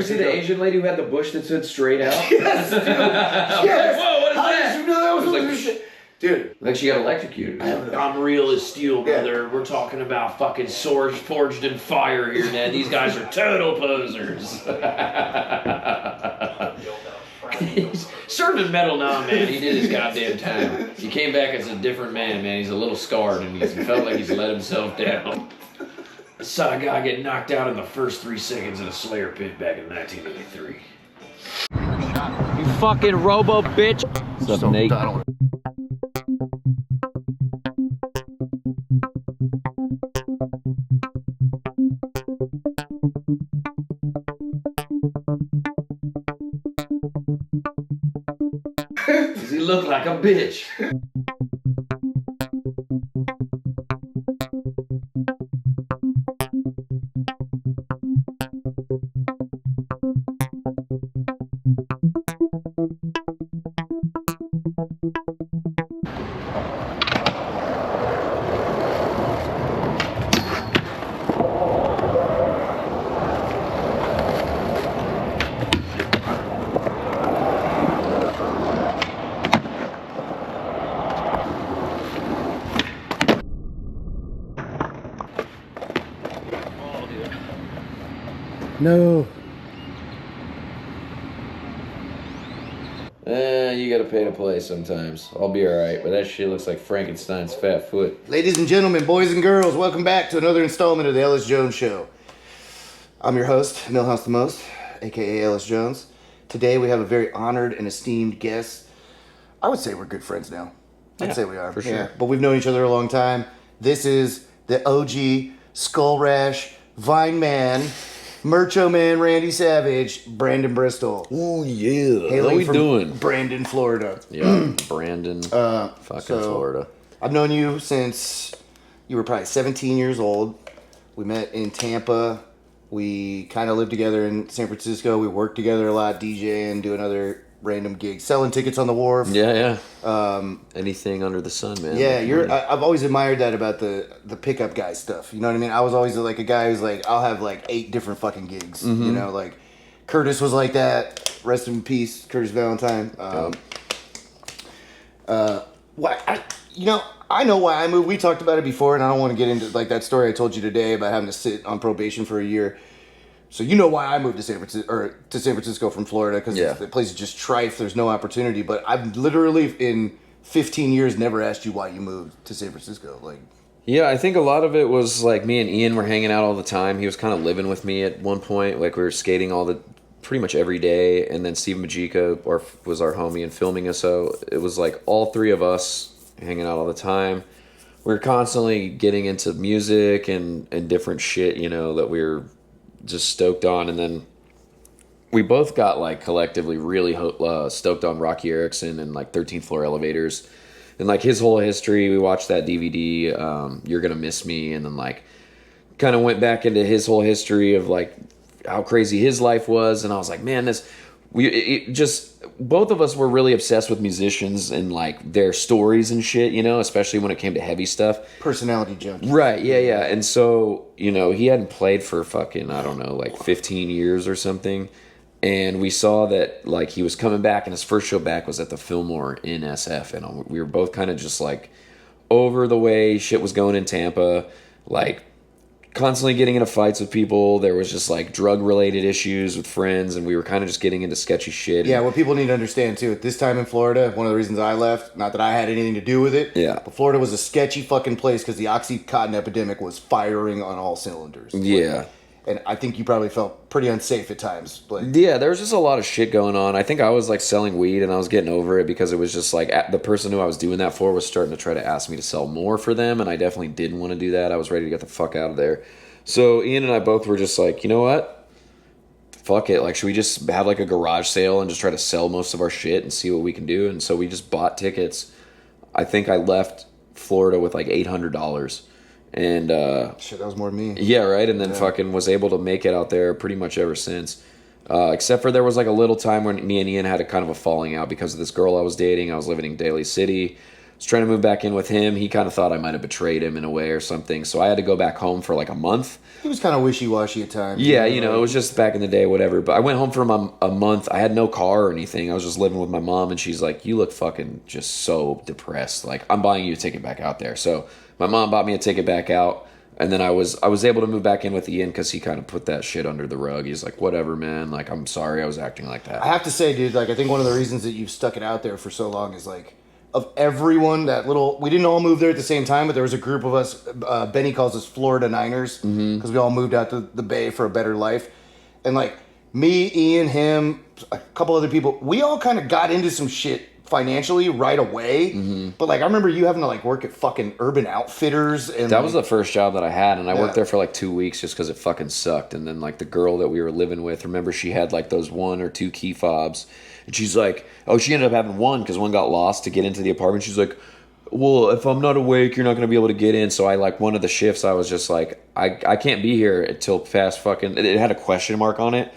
See the Asian lady who had the bush that stood straight out? Yes, dude. Yes. Whoa, what is How that? did you know that was It was like shit? Dude. Like she got electrocuted. I'm real as steel, brother. We're talking about fucking swords forged in fire here, man. These guys are total posers. He's serving metal now, man. He did his goddamn time. He came back as a different man, man. He's a little scarred and he felt like he's let himself down. I saw a guy get knocked out in the first 3 seconds in a Slayer pit back in 1983. You fucking robo bitch. What's up, Nate? Does he look like a bitch? No. You gotta pay to play sometimes. I'll be alright, but that shit looks like Frankenstein's fat foot. Ladies and gentlemen, boys and girls, welcome back to another installment of the Ellis Jones Show. I'm your host, Millhouse the Most, aka Ellis Jones. Today we have a very honored and esteemed guest. I would say we're good friends now. I'd say we are. For sure. Yeah, but we've known each other a long time. This is the OG Skull Rash Vine Man, Mercho Man Randy Savage, Brandon Bristol. Oh yeah. Hailing How we from doing? Brandon, Florida. Yeah, Brandon. Fucking so- Florida. I've known you since you were probably 17 years old. We met in Tampa. We kind of lived together in San Francisco. We worked together a lot, DJing, doing other random gigs, selling tickets on the wharf. Yeah. Anything under the sun, man. Yeah, I've always admired that about the pickup guy stuff. You know what I mean? I was always like a guy who's like, I'll have like 8 different fucking gigs. You know, like Curtis was like that. Rest in peace, Curtis Valentine. I know why I moved. We talked about it before, and I don't want to get into like that story I told you today about having to sit on probation for a year. So you know why I moved to San Francisco from Florida, because the place is just trife. There's no opportunity. But I've literally in 15 years never asked you why you moved to San Francisco. Like, yeah, I think a lot of it was like me and Ian were hanging out all the time. He was kind of living with me at one point. Like we were skating pretty much every day, and then Steve Majika was our homie and filming us. So it was like all 3 of us hanging out all the time. We were constantly getting into music and different shit, you know, that we were just stoked on. And then we both got like collectively really stoked on Rocky Erickson and like 13th Floor Elevators and like his whole history. We watched that DVD, You're Gonna Miss Me, and then like kind of went back into his whole history of like how crazy his life was. And I was like, man, both of us were really obsessed with musicians and like their stories and shit, you know, especially when it came to heavy stuff. personality junkie. Right, yeah. And so, you know, he hadn't played for fucking, I don't know, like 15 years or something. And we saw that like he was coming back, and his first show back was at the Fillmore in SF. And we were both kind of just like over the way shit was going in Tampa, like constantly getting into fights with people. There was just like drug related issues with friends, and we were kind of just getting into sketchy shit. Yeah, what people need to understand too, at this time in Florida, one of the reasons I left, not that I had anything to do with it, but Florida was a sketchy fucking place because the Oxycontin epidemic was firing on all cylinders. Yeah. And I think you probably felt pretty unsafe at times. But yeah, there was just a lot of shit going on. I think I was like selling weed, and I was getting over it because it was just like the person who I was doing that for was starting to try to ask me to sell more for them, and I definitely didn't want to do that. I was ready to get the fuck out of there. So Ian and I both were just like, you know what? Fuck it. Like, should we just have like a garage sale and just try to sell most of our shit and see what we can do? And so we just bought tickets. I think I left Florida with like $800. And shit, that was more than me. Yeah, right. And then fucking was able to make it out there pretty much ever since. Except for there was like a little time when me and Ian had a kind of a falling out because of this girl I was dating. I was living in Daly City. was trying to move back in with him. He kind of thought I might have betrayed him in a way or something. So I had to go back home for like a month. He was kind of wishy-washy at times. Yeah, you know, it was just back in the day, whatever. But I went home for a month. I had no car or anything. I was just living with my mom, and she's like, you look fucking just so depressed. Like, I'm buying you a ticket back out there. So my mom bought me a ticket back out, and then I was able to move back in with Ian because he kind of put that shit under the rug. He's like, whatever, man. Like, I'm sorry I was acting like that. I have to say, dude, like, I think one of the reasons that you've stuck it out there for so long is, like, of everyone, we didn't all move there at the same time, but there was a group of us, Benny calls us Florida Niners, because we all moved out to the Bay for a better life. And like me, Ian, him, a couple other people, we all kind of got into some shit financially right away. But like, I remember you having to like work at fucking Urban Outfitters. And that was the first job that I had, and I worked there for like 2 weeks just because it fucking sucked. And then like the girl that we were living with, remember she had like those 1 or 2 key fobs. And she's like, oh, she ended up having one because one got lost to get into the apartment. She's like, well, if I'm not awake, you're not going to be able to get in. So I like one of the shifts, I was just like, I can't be here until past fucking, it had a question mark on it.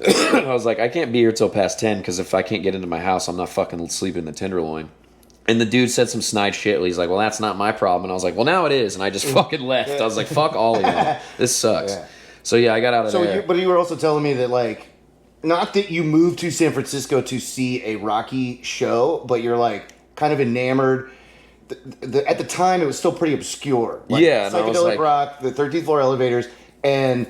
I was like, I can't be here till past 10 because if I can't get into my house, I'm not fucking sleeping in the Tenderloin. And the dude said some snide shit. He's like, well, that's not my problem. And I was like, well, now it is. And I just fucking left. I was like, fuck all of y'all. This sucks. Yeah. So yeah, I got out of there. But you were also telling me that like, not that you moved to San Francisco to see a Rocky show, but you're like kind of enamored. At the time, it was still pretty obscure. Like, yeah, psychedelic rock, the 13th floor elevators, and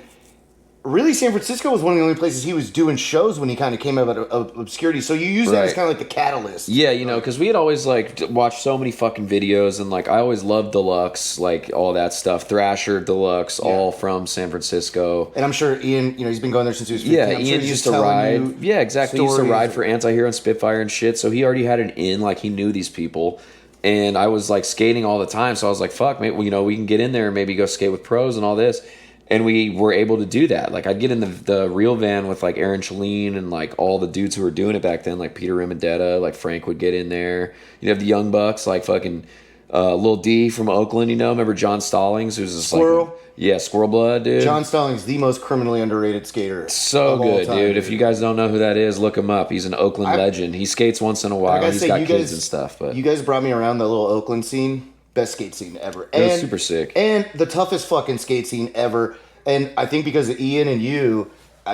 really, San Francisco was one of the only places he was doing shows when he kind of came out of obscurity. So you use that as kind of like the catalyst. Yeah, you know, because we had always like watched so many fucking videos, and like I always loved Deluxe, like all that stuff, Thrasher, Deluxe, all from San Francisco. And I'm sure Ian, you know, he's been going there since he was 15. Yeah, Ian used to ride. Yeah, exactly. He used to ride for Anti-Hero and Spitfire and shit. So he already had an in, like he knew these people. And I was like skating all the time, so I was like, fuck, maybe, you know, we can get in there and maybe go skate with pros and all this. And we were able to do that. Like, I'd get in the real van with, like, Aaron Chalene and, like, all the dudes who were doing it back then. Like, Peter Rimadetta, like, Frank would get in there. You'd have the Young Bucks, like, fucking Lil D from Oakland, you know? Remember John Stallings, who's just, Squirrel? Like, yeah, Squirrel Blood, dude. John Stallings, the most criminally underrated skater. So good, dude. If you guys don't know who that is, look him up. He's an Oakland legend. He skates once in a while. He's got kids and stuff. But you guys brought me around the little Oakland scene. Best skate scene ever. It was super sick. And the toughest fucking skate scene ever. And I think because of Ian and you,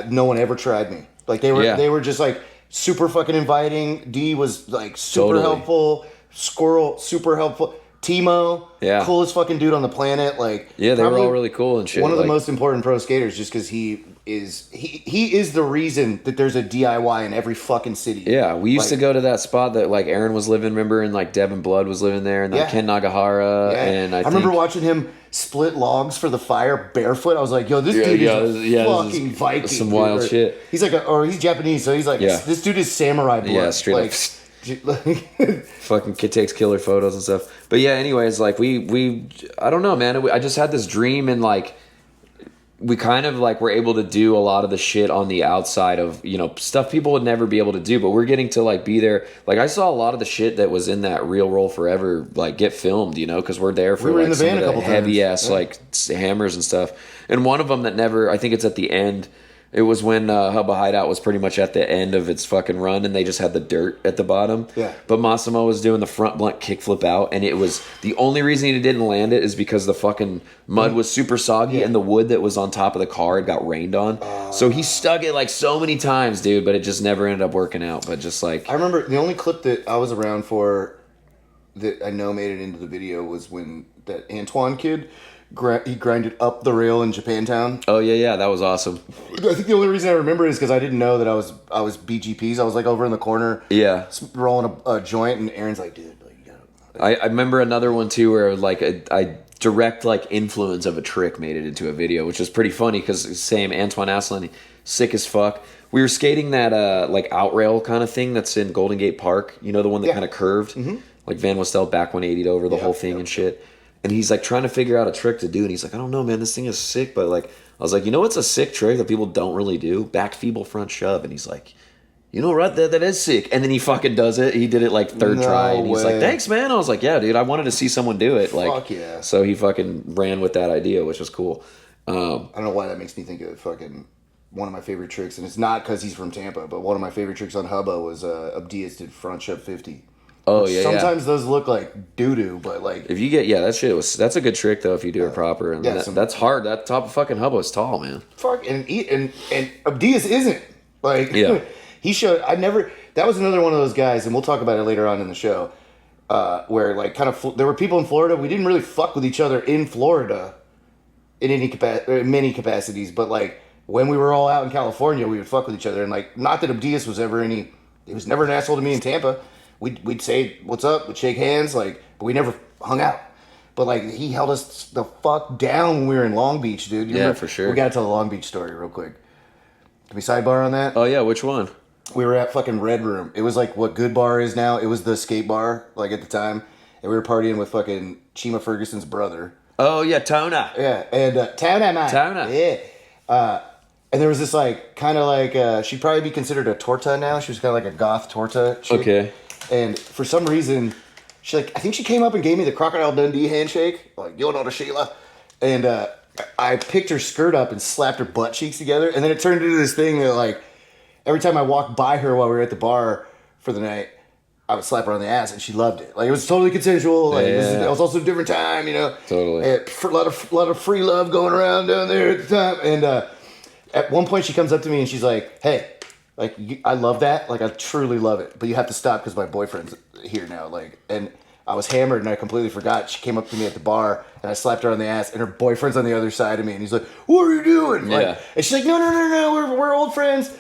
no one ever tried me. Like they were just like super fucking inviting. D was like super helpful. Squirrel, super helpful. Timo, coolest fucking dude on the planet. Like they were all really cool and shit. One of the most important pro skaters, just because he is the reason that there's a DIY in every fucking city. Yeah, we used to go to that spot that like Aaron was living, remember, and like Devin Blood was living there, and like Ken Nagahara, and I remember watching him split logs for the fire barefoot. I was like, yo, this dude is fucking Viking. Some wild shit. He's like, he's Japanese, so he's like, this dude is samurai blood. Yeah, straight up. Fucking kid takes killer photos and stuff. But yeah, anyways, like we I don't know, man. I just had this dream, and like we kind of like were able to do a lot of the shit on the outside of, you know, stuff people would never be able to do, but we're getting to like be there. Like I saw a lot of the shit that was in that Real Roll Forever like get filmed, you know, because we're there for like some of the heavy ass like hammers and stuff. And one of them that never, I think it's at the end. It was when Hubba Hideout was pretty much at the end of its fucking run, and they just had the dirt at the bottom. Yeah. But Massimo was doing the front blunt kickflip out, and it was the only reason he didn't land it is because the fucking mud was super soggy, and the wood that was on top of the car had got rained on. So he stuck it like so many times, dude, but it just never ended up working out. But just like I remember the only clip that I was around for that I know made it into the video was when that Antoine kid. He grinded up the rail in Japantown. Oh yeah, that was awesome. I think the only reason I remember it is because I didn't know that I was BGPs. I was like over in the corner, rolling a joint, and Aaron's like, "Dude, like, you gotta." I remember another one too where like I direct like influence of a trick made it into a video, which was pretty funny because same Antoine Aslan, sick as fuck. We were skating that like outrail kind of thing that's in Golden Gate Park. You know, the one that kind of curved, like Van Westel back 180'd over the whole thing and shit. And he's like trying to figure out a trick to do, and he's like, I don't know, man, this thing is sick, but like, I was like, you know what's a sick trick that people don't really do? Back feeble front shove. And he's like, you know what, that is sick. And then he fucking does it. He did it like third try, and he's like, thanks, man. I was like, yeah, dude, I wanted to see someone do it. Like, fuck yeah. So he fucking ran with that idea, which was cool. I don't know why that makes me think of fucking one of my favorite tricks, and it's not because he's from Tampa, but one of my favorite tricks on Hubba was Abdias did front shove 50. Oh yeah. Sometimes those look like doo doo, but like if you get that's a good trick though if you do it proper. And that's hard. That top of fucking hubba is tall, man. Fuck and Abdias isn't like he showed. That was another one of those guys, and we'll talk about it later on in the show. Where like there were people in Florida. We didn't really fuck with each other in Florida, in many capacities, but like when we were all out in California, we would fuck with each other. And like, not that Abdias was ever he was never an asshole to me in Tampa. We'd say what's up, we'd shake hands, like, but we never hung out. But like he held us the fuck down when we were in Long Beach, dude. For sure. We gotta tell the Long Beach story real quick. Can we sidebar on that? Oh yeah, which one? We were at fucking Red Room. It was like what Good Bar is now. It was the skate bar, like at the time. And we were partying with fucking Chima Ferguson's brother. Oh yeah, Tona. Yeah, and Tona, man. Tona. Yeah. And there was this like, kind of like, she'd probably be considered a torta now. She was kind of like a goth torta chick. Okay. And for some reason, I think she came up and gave me the Crocodile Dundee handshake. Like, you know the Sheila. And I picked her skirt up and slapped her butt cheeks together. And then it turned into this thing that like, every time I walked by her while we were at the bar for the night, I would slap her on the ass, and she loved it. Like, it was totally consensual. Like, it was also a different time, you know. Totally. And a lot of free love going around down there at the time. And at one point, she comes up to me and she's like, "Hey, like, I love that. Like, I truly love it. But you have to stop because my boyfriend's here now." Like, and I was hammered and I completely forgot. She came up to me at the bar and I slapped her on the ass, and her boyfriend's on the other side of me, and he's like, "What are you doing?" Yeah. Like, and she's like, "No, we're old friends."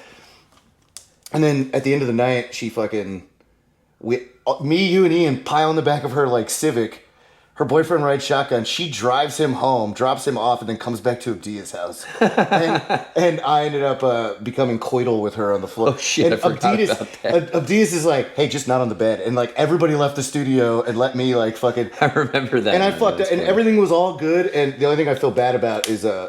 And then at the end of the night, she fucking, me, you, and Ian pile in the back of her like Civic. Her boyfriend rides shotgun. She drives him home, drops him off, and then comes back to Abdia's house. and I ended up becoming coital with her on the floor. Oh shit! And I forgot about that. Abdias is like, "Hey, just not on the bed." And like everybody left the studio and let me like fucking. I remember that. And I fucked up, and everything was all good. And the only thing I feel bad about is I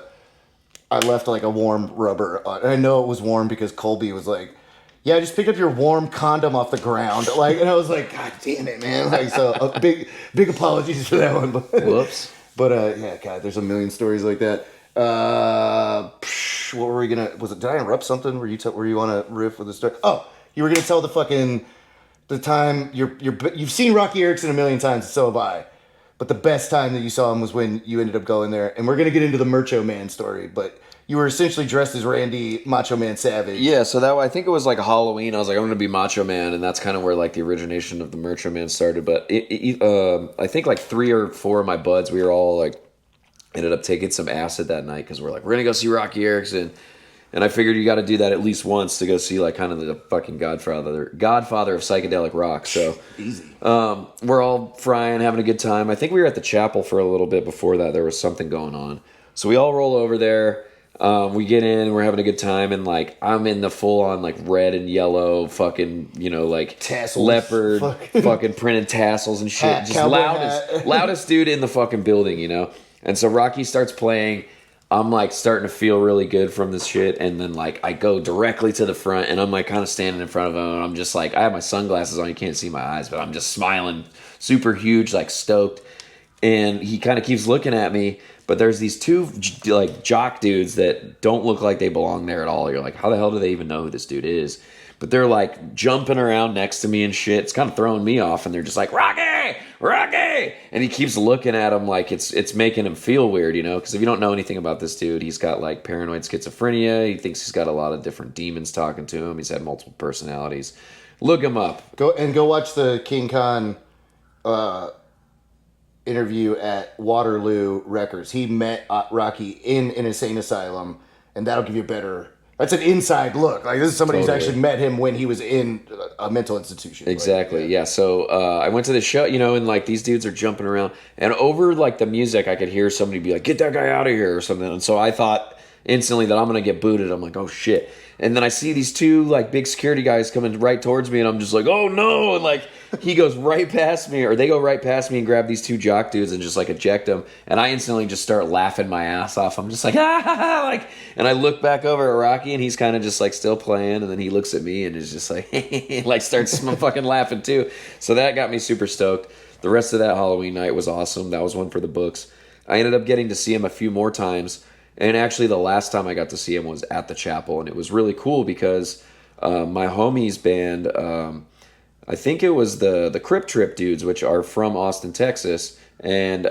left like a warm rubber on. And I know it was warm because Colby was like, "Yeah, I just picked up your warm condom off the ground." Like, and I was like, "God damn it, man!" Like, so big apologies for that one. But, whoops. But yeah, God, there's a million stories like that. What were we gonna? Did I interrupt something? Were you on a riff with the story? Oh, you were gonna tell the time you've seen Rocky Erickson a million times, and so have I. But the best time that you saw him was when you ended up going there, and we're gonna get into the Macho Man story, but. You were essentially dressed as Randy Macho Man Savage. Yeah, so I think it was like a Halloween. I was like, I'm going to be Macho Man, and that's kind of where like the origination of the Macho Man started. But I think like 3 or 4 of my buds, we were all like, ended up taking some acid that night because we're like, we're going to go see Rocky Erickson. And I figured you got to do that at least once to go see like kind of the fucking godfather of psychedelic rock. So easy. We're all frying, having a good time. I think we were at the chapel for a little bit before that. There was something going on. So we all roll over there. We get in, we're having a good time, and like I'm in the full on like red and yellow fucking, you know, like tassels. Leopard fucking printed tassels and shit. Just loudest dude in the fucking building, you know. And so Rocky starts playing. I'm like starting to feel really good from this shit, and then like I go directly to the front, and I'm like kind of standing in front of him, and I'm just like, I have my sunglasses on, you can't see my eyes, but I'm just smiling, super huge, like stoked. And he kind of keeps looking at me. But there's these 2 like jock dudes that don't look like they belong there at all. You're like, how the hell do they even know who this dude is? But they're like jumping around next to me and shit. It's kind of throwing me off. And they're just like, Rocky, Rocky. And he keeps looking at him like it's making him feel weird, you know? Because if you don't know anything about this dude, he's got like paranoid schizophrenia. He thinks he's got a lot of different demons talking to him. He's had multiple personalities. Look him up. Go watch the King Khan interview at Waterloo Records. He met Rocky in an insane asylum, and that'll give you that's an inside look. Like, this is somebody who's actually met him when he was in a mental institution. Exactly. Like, yeah. So I went to the show, you know, and like these dudes are jumping around, and over like the music, I could hear somebody be like, "Get that guy out of here" or something. And so I thought instantly that I'm gonna get booted. I'm like, "Oh shit." And then I see these 2 like big security guys coming right towards me, and I'm just like, "Oh no!" And like he goes right past me, or they go right past me and grab these 2 jock dudes and just like eject them. And I instantly just start laughing my ass off. I'm just like, ah, like, and I look back over at Rocky, and he's kind of just like still playing, and then he looks at me and is just like, like starts fucking laughing too. So that got me super stoked. The rest of that Halloween night was awesome. That was one for the books. I ended up getting to see him a few more times. And actually, the last time I got to see him was at the chapel, and it was really cool because my homie's band, I think it was the Crip Trip dudes, which are from Austin, Texas, and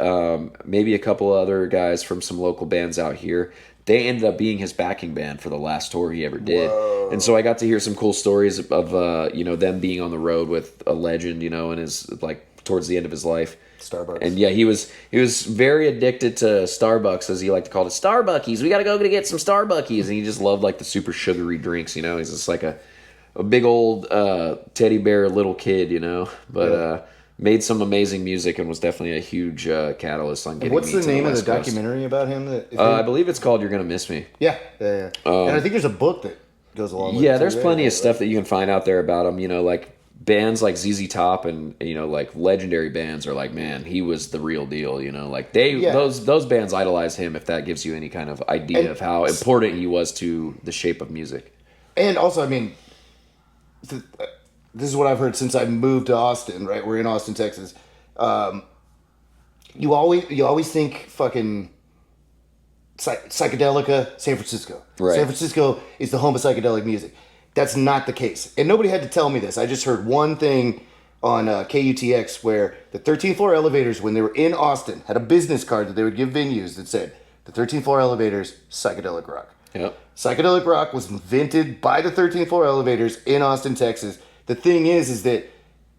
maybe a couple other guys from some local bands out here. They ended up being his backing band for the last tour he ever did. Whoa. And so I got to hear some cool stories of them being on the road with a legend, and his like towards the end of his life. Starbucks. And yeah, he was very addicted to Starbucks, as he liked to call it. Starbuckies. We got to go to get some Starbuckies. And he just loved like the super sugary drinks, He's just like a big old teddy bear little kid, But made some amazing music and was definitely a huge catalyst on getting What's me the to name the of the West Coast. documentary about him? I believe it's called You're Gonna Miss Me. Yeah. And I think there's a book that goes along with it. Yeah, there's plenty of stuff that you can find out there about him, like bands like ZZ Top and like legendary bands are like, man, he was the real deal, like those bands idolize him, if that gives you any kind of idea of how important he was to the shape of music. And also, I mean, this is what I've heard since I moved to Austin, right? We're in Austin, Texas. You always think fucking psychedelica, San Francisco. Right. San Francisco is the home of psychedelic music. That's not the case. And nobody had to tell me this. I just heard one thing on KUTX where the 13th floor elevators, when they were in Austin, had a business card that they would give venues that said, the 13th floor elevators, psychedelic rock. Yep. Psychedelic rock was invented by the 13th floor elevators in Austin, Texas. The thing is that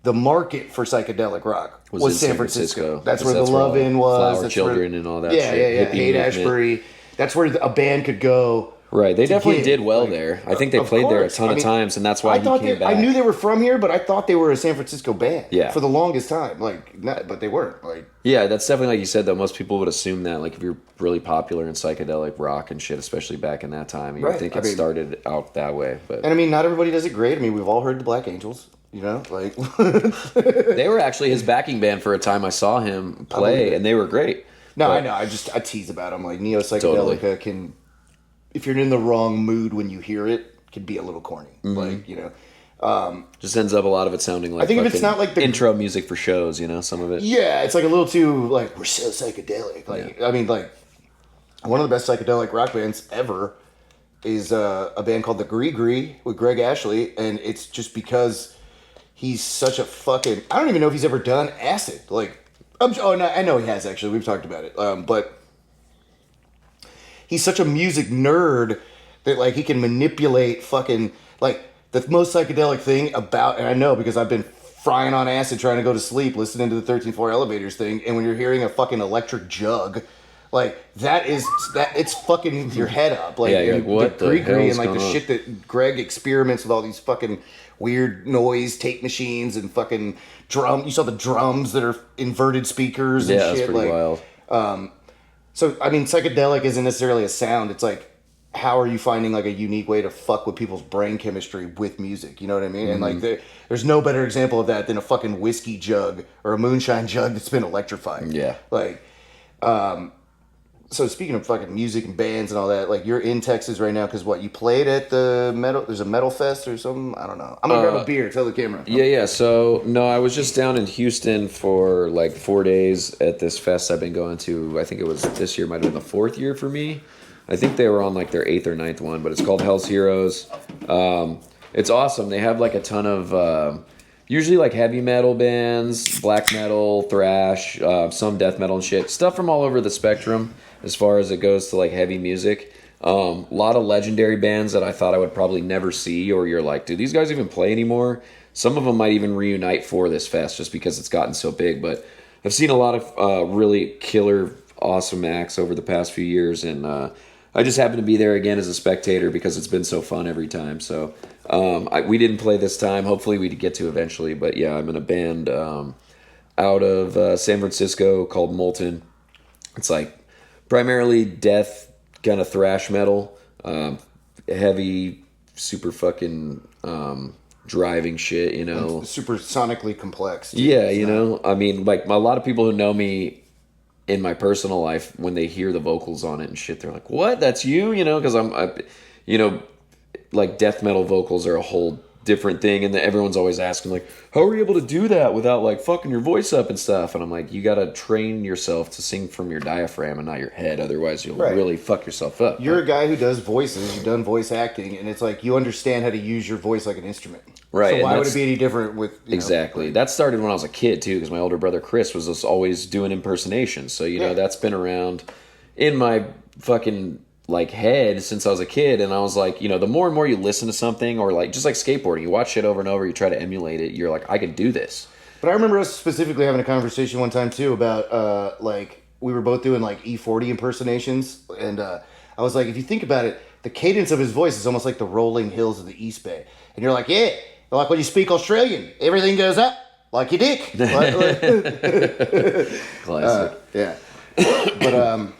the market for psychedelic rock was San Francisco. That's where the Love-In was. Flower Children and all that shit. Yeah. Hippie Haight-Ashbury. That's where a band could go. Right, they definitely did well there. I think they played there a ton of times, and that's why he came back. I knew they were from here, but I thought they were a San Francisco band. Yeah. For the longest time, but they weren't. Yeah, that's definitely like you said. Though most people would assume that, like, if you're really popular in psychedelic rock and shit, especially back in that time, you would think it started out that way. But and I mean, not everybody does it great. I mean, we've all heard the Black Angels. They were actually his backing band for a time. I saw him play, and they were great. No, I know. I tease about them. Like neo psychedelica can. If you're in the wrong mood when you hear it, can be a little corny. Mm-hmm. Just ends up a lot of it sounding like I think if it's not like the intro music for shows, some of it. Yeah, it's like a little too we're so psychedelic. I mean, one of the best psychedelic rock bands ever is a band called the Gree with Greg Ashley, and it's just because he's such a fucking. I don't even know if he's ever done acid. I know he has actually. We've talked about it, but. He's such a music nerd that he can manipulate fucking the most psychedelic thing about, and I know because I've been frying on acid trying to go to sleep listening to the 13th floor elevators thing, and when you're hearing a fucking electric jug, it's fucking your head up. What the hell's and the shit that Greg experiments with all these fucking weird noise tape machines and fucking drum. You saw the drums that are inverted speakers and shit. That's pretty wild. So, I mean, psychedelic isn't necessarily a sound. It's how are you finding a unique way to fuck with people's brain chemistry with music? You know what I mean? Mm-hmm. And there's no better example of that than a fucking whiskey jug or a moonshine jug that's been electrified. Yeah. So speaking of fucking music and bands and all that, you're in Texas right now because you played at the metal. There's a metal fest or something. I don't know. I'm gonna grab a beer. Tell the camera. Yeah. So no, I was just down in Houston for 4 days at this fest I've been going to. I think it was this year might have been the 4th year for me. I think they were on their 8th or 9th one, but it's called Hell's Heroes. It's awesome. They have a ton of. Usually heavy metal bands, black metal, thrash, some death metal and shit. Stuff from all over the spectrum as far as it goes to heavy music. A lot of legendary bands that I thought I would probably never see, or you're like, do these guys even play anymore? Some of them might even reunite for this fest just because it's gotten so big. But I've seen a lot of really killer, awesome acts over the past few years, and I just happened to be there again as a spectator because it's been so fun every time. So we didn't play this time. Hopefully we get to eventually. But yeah, I'm in a band out of San Francisco called Molten. It's primarily death, kind of thrash metal, heavy, super fucking driving shit, It's super sonically complex. Yeah, I mean, a lot of people who know me in my personal life, when they hear the vocals on it and shit, they're like, what? That's you? Because death metal vocals are a whole different thing, and everyone's always asking like, how are you able to do that without like fucking your voice up and stuff? And I'm like, you gotta train yourself to sing from your diaphragm and not your head, otherwise you'll really fuck yourself up. You're a guy who does voices, you've done voice acting, and it's like you understand how to use your voice like an instrument. Right. So why would it be any different with exactly? That started when I was a kid too, because my older brother Chris was just always doing impersonations. So you know that's been around in my fucking like head since I was a kid. And I was like, you know, the more and more you listen to something, or like just like skateboarding, you watch shit over and over, you try to emulate it. You're like, I can do this. But I remember us specifically having a conversation one time too about like we were both doing like E40 impersonations, and I was like, if you think about it, the cadence of his voice is almost like the rolling hills of the East Bay, and you're like, yeah, like when you speak Australian, everything goes up like your dick. Classic. Yeah. But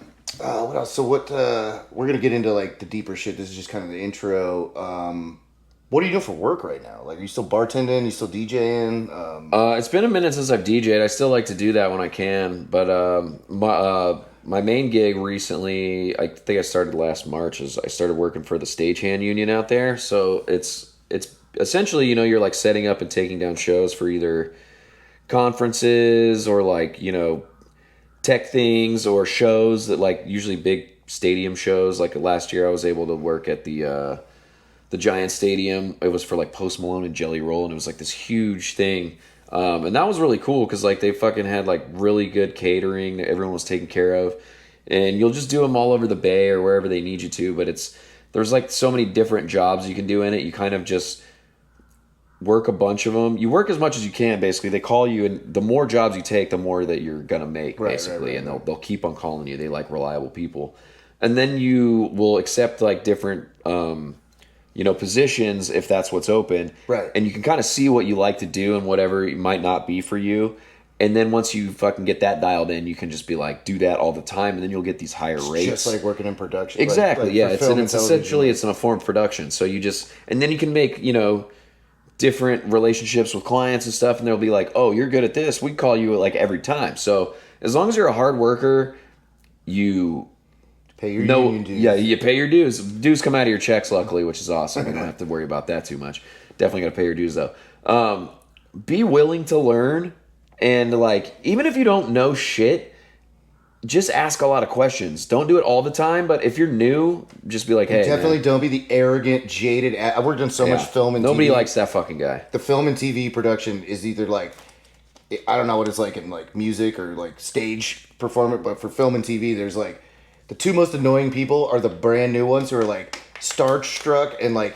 what else? So what? We're gonna get into like the deeper shit. This is just kind of the intro. What are you doing for work right now? Like, are you still bartending? You still DJing? It's been a minute since I've DJed. I still like to do that when I can, but my main gig recently, I think I started last March, is I started working for the stagehand union out there. So it's essentially, you know, you're like setting up and taking down shows for either conferences or like, you know, tech things or shows that like usually big stadium shows. Like last year I was able to work at the Giant Stadium. It was for like Post Malone and Jelly Roll, and it was like this huge thing. And that was really cool because like they fucking had like really good catering that everyone was taken care of. And you'll just do them all over the Bay or wherever they need you to, but there's like so many different jobs you can do in it. You kind of just work a bunch of them. You work as much as you can, basically. They call you, and the more jobs you take, the more that you're gonna make, basically. Right. And they'll keep on calling you. They like reliable people. And then you will accept like different positions if that's what's open. Right. And you can kind of see what you like to do and whatever might not be for you. And then once you fucking get that dialed in, you can just be like, do that all the time, and then you'll get these higher rates. Just like working in production. Exactly, yeah. It's essentially it's an form of production. So you just, and then you can make, you know, different relationships with clients and stuff, and they'll be like, oh, you're good at this. We call you like every time. So as long as you're a hard worker, you pay your union dues. Yeah, you pay your dues. Dues come out of your checks, luckily, which is awesome. You don't have to worry about that too much. Definitely got to pay your dues, though. Be willing to learn, and like, even if you don't know shit, just ask a lot of questions. Don't do it all the time, but if you're new, just be like, hey, definitely don't be the arrogant, jaded. I worked on so much film and nobody TV. Likes that fucking guy. The film and TV production is either like, I don't know what it's like in like music or like stage performance, but for film and TV, there's like, the two most annoying people are the brand new ones who are like starstruck and like,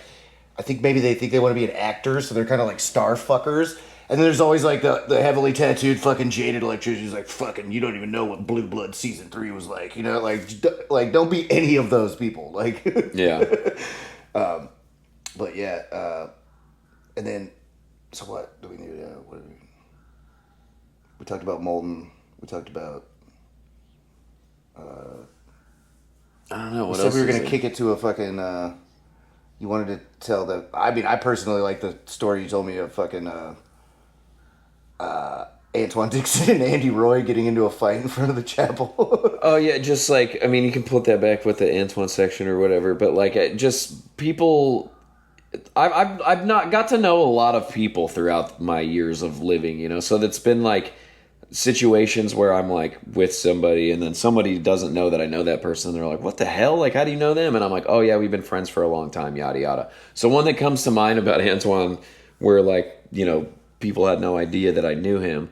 I think maybe they think they want to be an actor, so they're kind of like star fuckers. And then there's always like the heavily tattooed fucking jaded electrician who's like, fucking, you don't even know what Blue Blood season 3 was like, you know, like don't be any of those people, like. Yeah. But yeah, and then, so what do we need? We talked about molten. We talked about. I don't know what else. else. We were gonna kick it to a fucking. You wanted to tell the. I mean, I personally like the story you told me of fucking. Antoine Dixon and Andy Roy getting into a fight in front of the chapel. Oh yeah, just like, I mean, you can put that back with the Antoine section or whatever, but like, just people. I've not got to know a lot of people throughout my years of living, you know, so that's been like situations where I'm like with somebody and then somebody doesn't know that I know that person. They're like, what the hell? Like, how do you know them? And I'm like, oh yeah, we've been friends for a long time, yada yada. So one that comes to mind about Antoine, where like, you know, people had no idea that I knew him.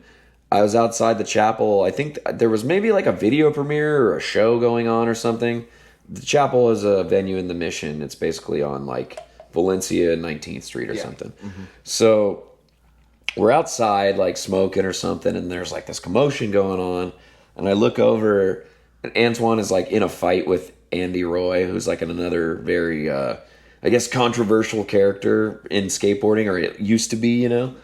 I was outside the chapel. I think there was maybe like a video premiere or a show going on or something. The chapel is a venue in the Mission. It's basically on like Valencia 19th Street or something. Mm-hmm. So we're outside like smoking or something, and there's like this commotion going on, and I look over and Antoine is like in a fight with Andy Roy, who's like another very I guess controversial character in skateboarding, or it used to be, you know.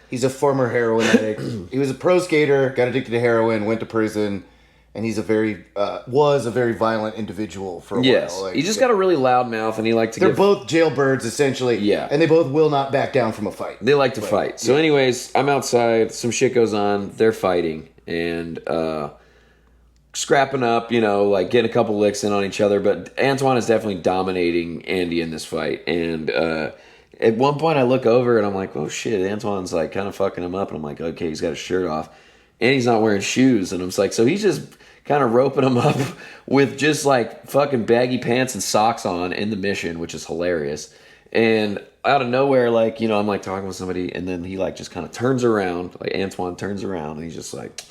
He's a former heroin addict. He was a pro skater, got addicted to heroin, went to prison, and he's was a very violent individual for a while. Like, he just got a really loud mouth, and he liked to. They're both jailbirds essentially. Yeah, and they both will not back down from a fight. They like to fight. So, anyways, I'm outside. Some shit goes on. They're fighting and scrapping up. You know, like getting a couple licks in on each other. But Antoine is definitely dominating Andy in this fight, and at one point I look over and I'm like, oh shit, Antoine's like kind of fucking him up, and I'm like, okay, he's got his shirt off, and he's not wearing shoes, and I'm just like, so he's just kind of roping him up with just like fucking baggy pants and socks on in the Mission, which is hilarious. And out of nowhere, like, you know, I'm like talking with somebody, and then he like just kind of turns around, like Antoine turns around, and he's just like,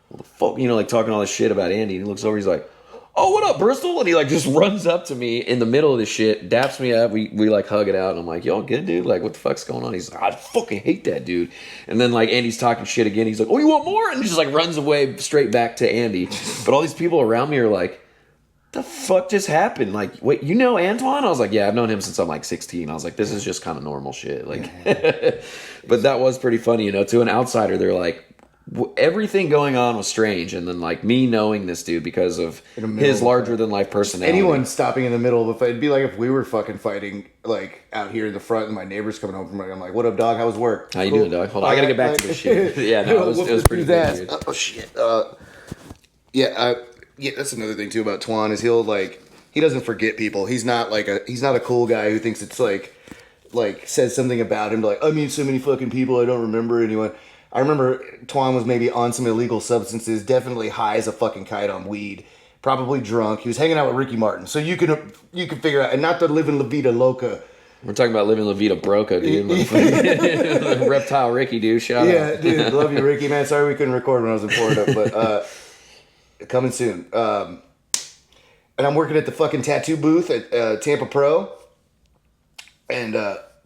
what the fuck, you know, like talking all this shit about Andy, and he looks over, he's like, oh, what up, Bristol? And he like just runs up to me in the middle of this shit, daps me up, we like hug it out, and I'm like, y'all good, dude? Like, what the fuck's going on? He's like, I fucking hate that dude. And then like Andy's talking shit again, he's like, oh, you want more? And he just like runs away straight back to Andy. But all these people around me are like, the fuck just happened? Like, wait, you know Antoine? I was like, yeah, I've known him since I'm like 16. I was like, this is just kind of normal shit. Like, but that was pretty funny, you know, to an outsider, they're like, everything going on was strange, and then like me knowing this dude because of his larger than life personality. Anyone stopping in the middle of a fight, it'd be like if we were fucking fighting like out here in the front, and my neighbor's coming home from work. I'm like, "What up, dog? How was work? How you doing, dog? Hold on, I gotta get back to this shit." Yeah, no, it was pretty good. Oh shit. Yeah, that's another thing too about Twan is he doesn't forget people. He's not a cool guy who thinks it's like says something about him like, I meet so many fucking people I don't remember anyone. I remember Twan was maybe on some illegal substances, definitely high as a fucking kite on weed, probably drunk. He was hanging out with Ricky Martin, so you can figure out, and not to live in La Vida Loca. We're talking about living La Vida Broca, dude. Reptile Ricky, dude. Shout out. Yeah, dude, love you, Ricky, man. Sorry we couldn't record when I was in Florida, but coming soon. And I'm working at the fucking tattoo booth at Tampa Pro, and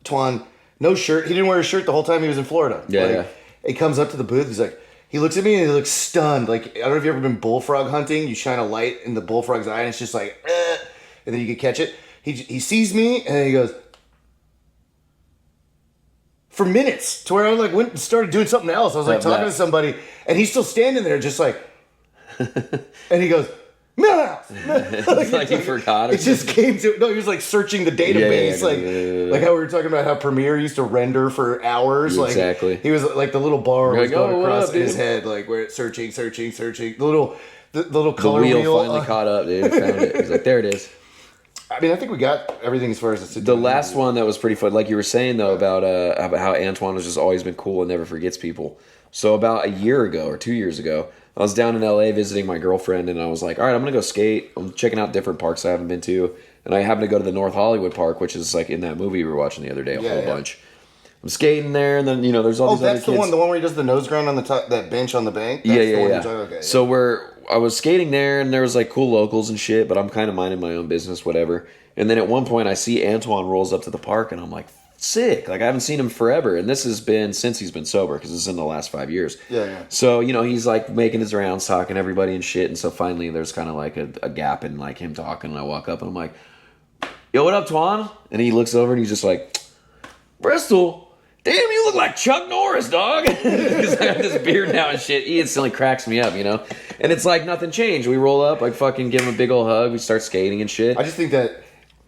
Twan, no shirt. He didn't wear a shirt the whole time he was in Florida. Yeah. He comes up to the booth. He's like, he looks at me and he looks stunned. Like, I don't know if you've ever been bullfrog hunting. You shine a light in the bullfrog's eye and it's just like, and then you can catch it. He sees me and then he goes, for minutes, to where I like went and started doing something else. I was like talking to somebody and he's still standing there just like, and he goes, no. It's like he forgot. It just came to no. He was like searching the database, like how we were talking about how Premiere used to render for hours. Like exactly. He was like the little bar was going across his head, like where it's searching. The little color wheel finally caught up, dude. Found it. He's like, there it is. I mean, I think we got everything as far as the last one that was pretty fun. Like you were saying though about how Antoine has just always been cool and never forgets people. So about a year ago or 2 years ago, I was down in LA visiting my girlfriend, and I was like, all right, I'm going to go skate. I'm checking out different parks I haven't been to. And I happened to go to the North Hollywood Park, which is like in that movie we were watching the other day, a whole bunch. I'm skating there, and then, you know, there's all these other kids. Oh, that's the one where he does the nose grind on the top, that bench on the bank? That's yeah. Okay, so I was skating there, and there was like cool locals and shit, but I'm kind of minding my own business, whatever. And then at one point, I see Antoine rolls up to the park, and I'm like, sick. Like, I haven't seen him forever, and this has been since he's been sober, because this is in the last 5 years. Yeah. So, you know, he's like making his rounds, talking to everybody and shit, and so finally there's kind of like a gap in like him talking, and I walk up and I'm like, yo, what up, Twan? And he looks over and he's just like, Bristol, damn, you look like Chuck Norris, dog. Because I got this beard now and shit. He instantly cracks me up, you know? And it's like nothing changed. We roll up, like fucking give him a big old hug, we start skating and shit. I just think that,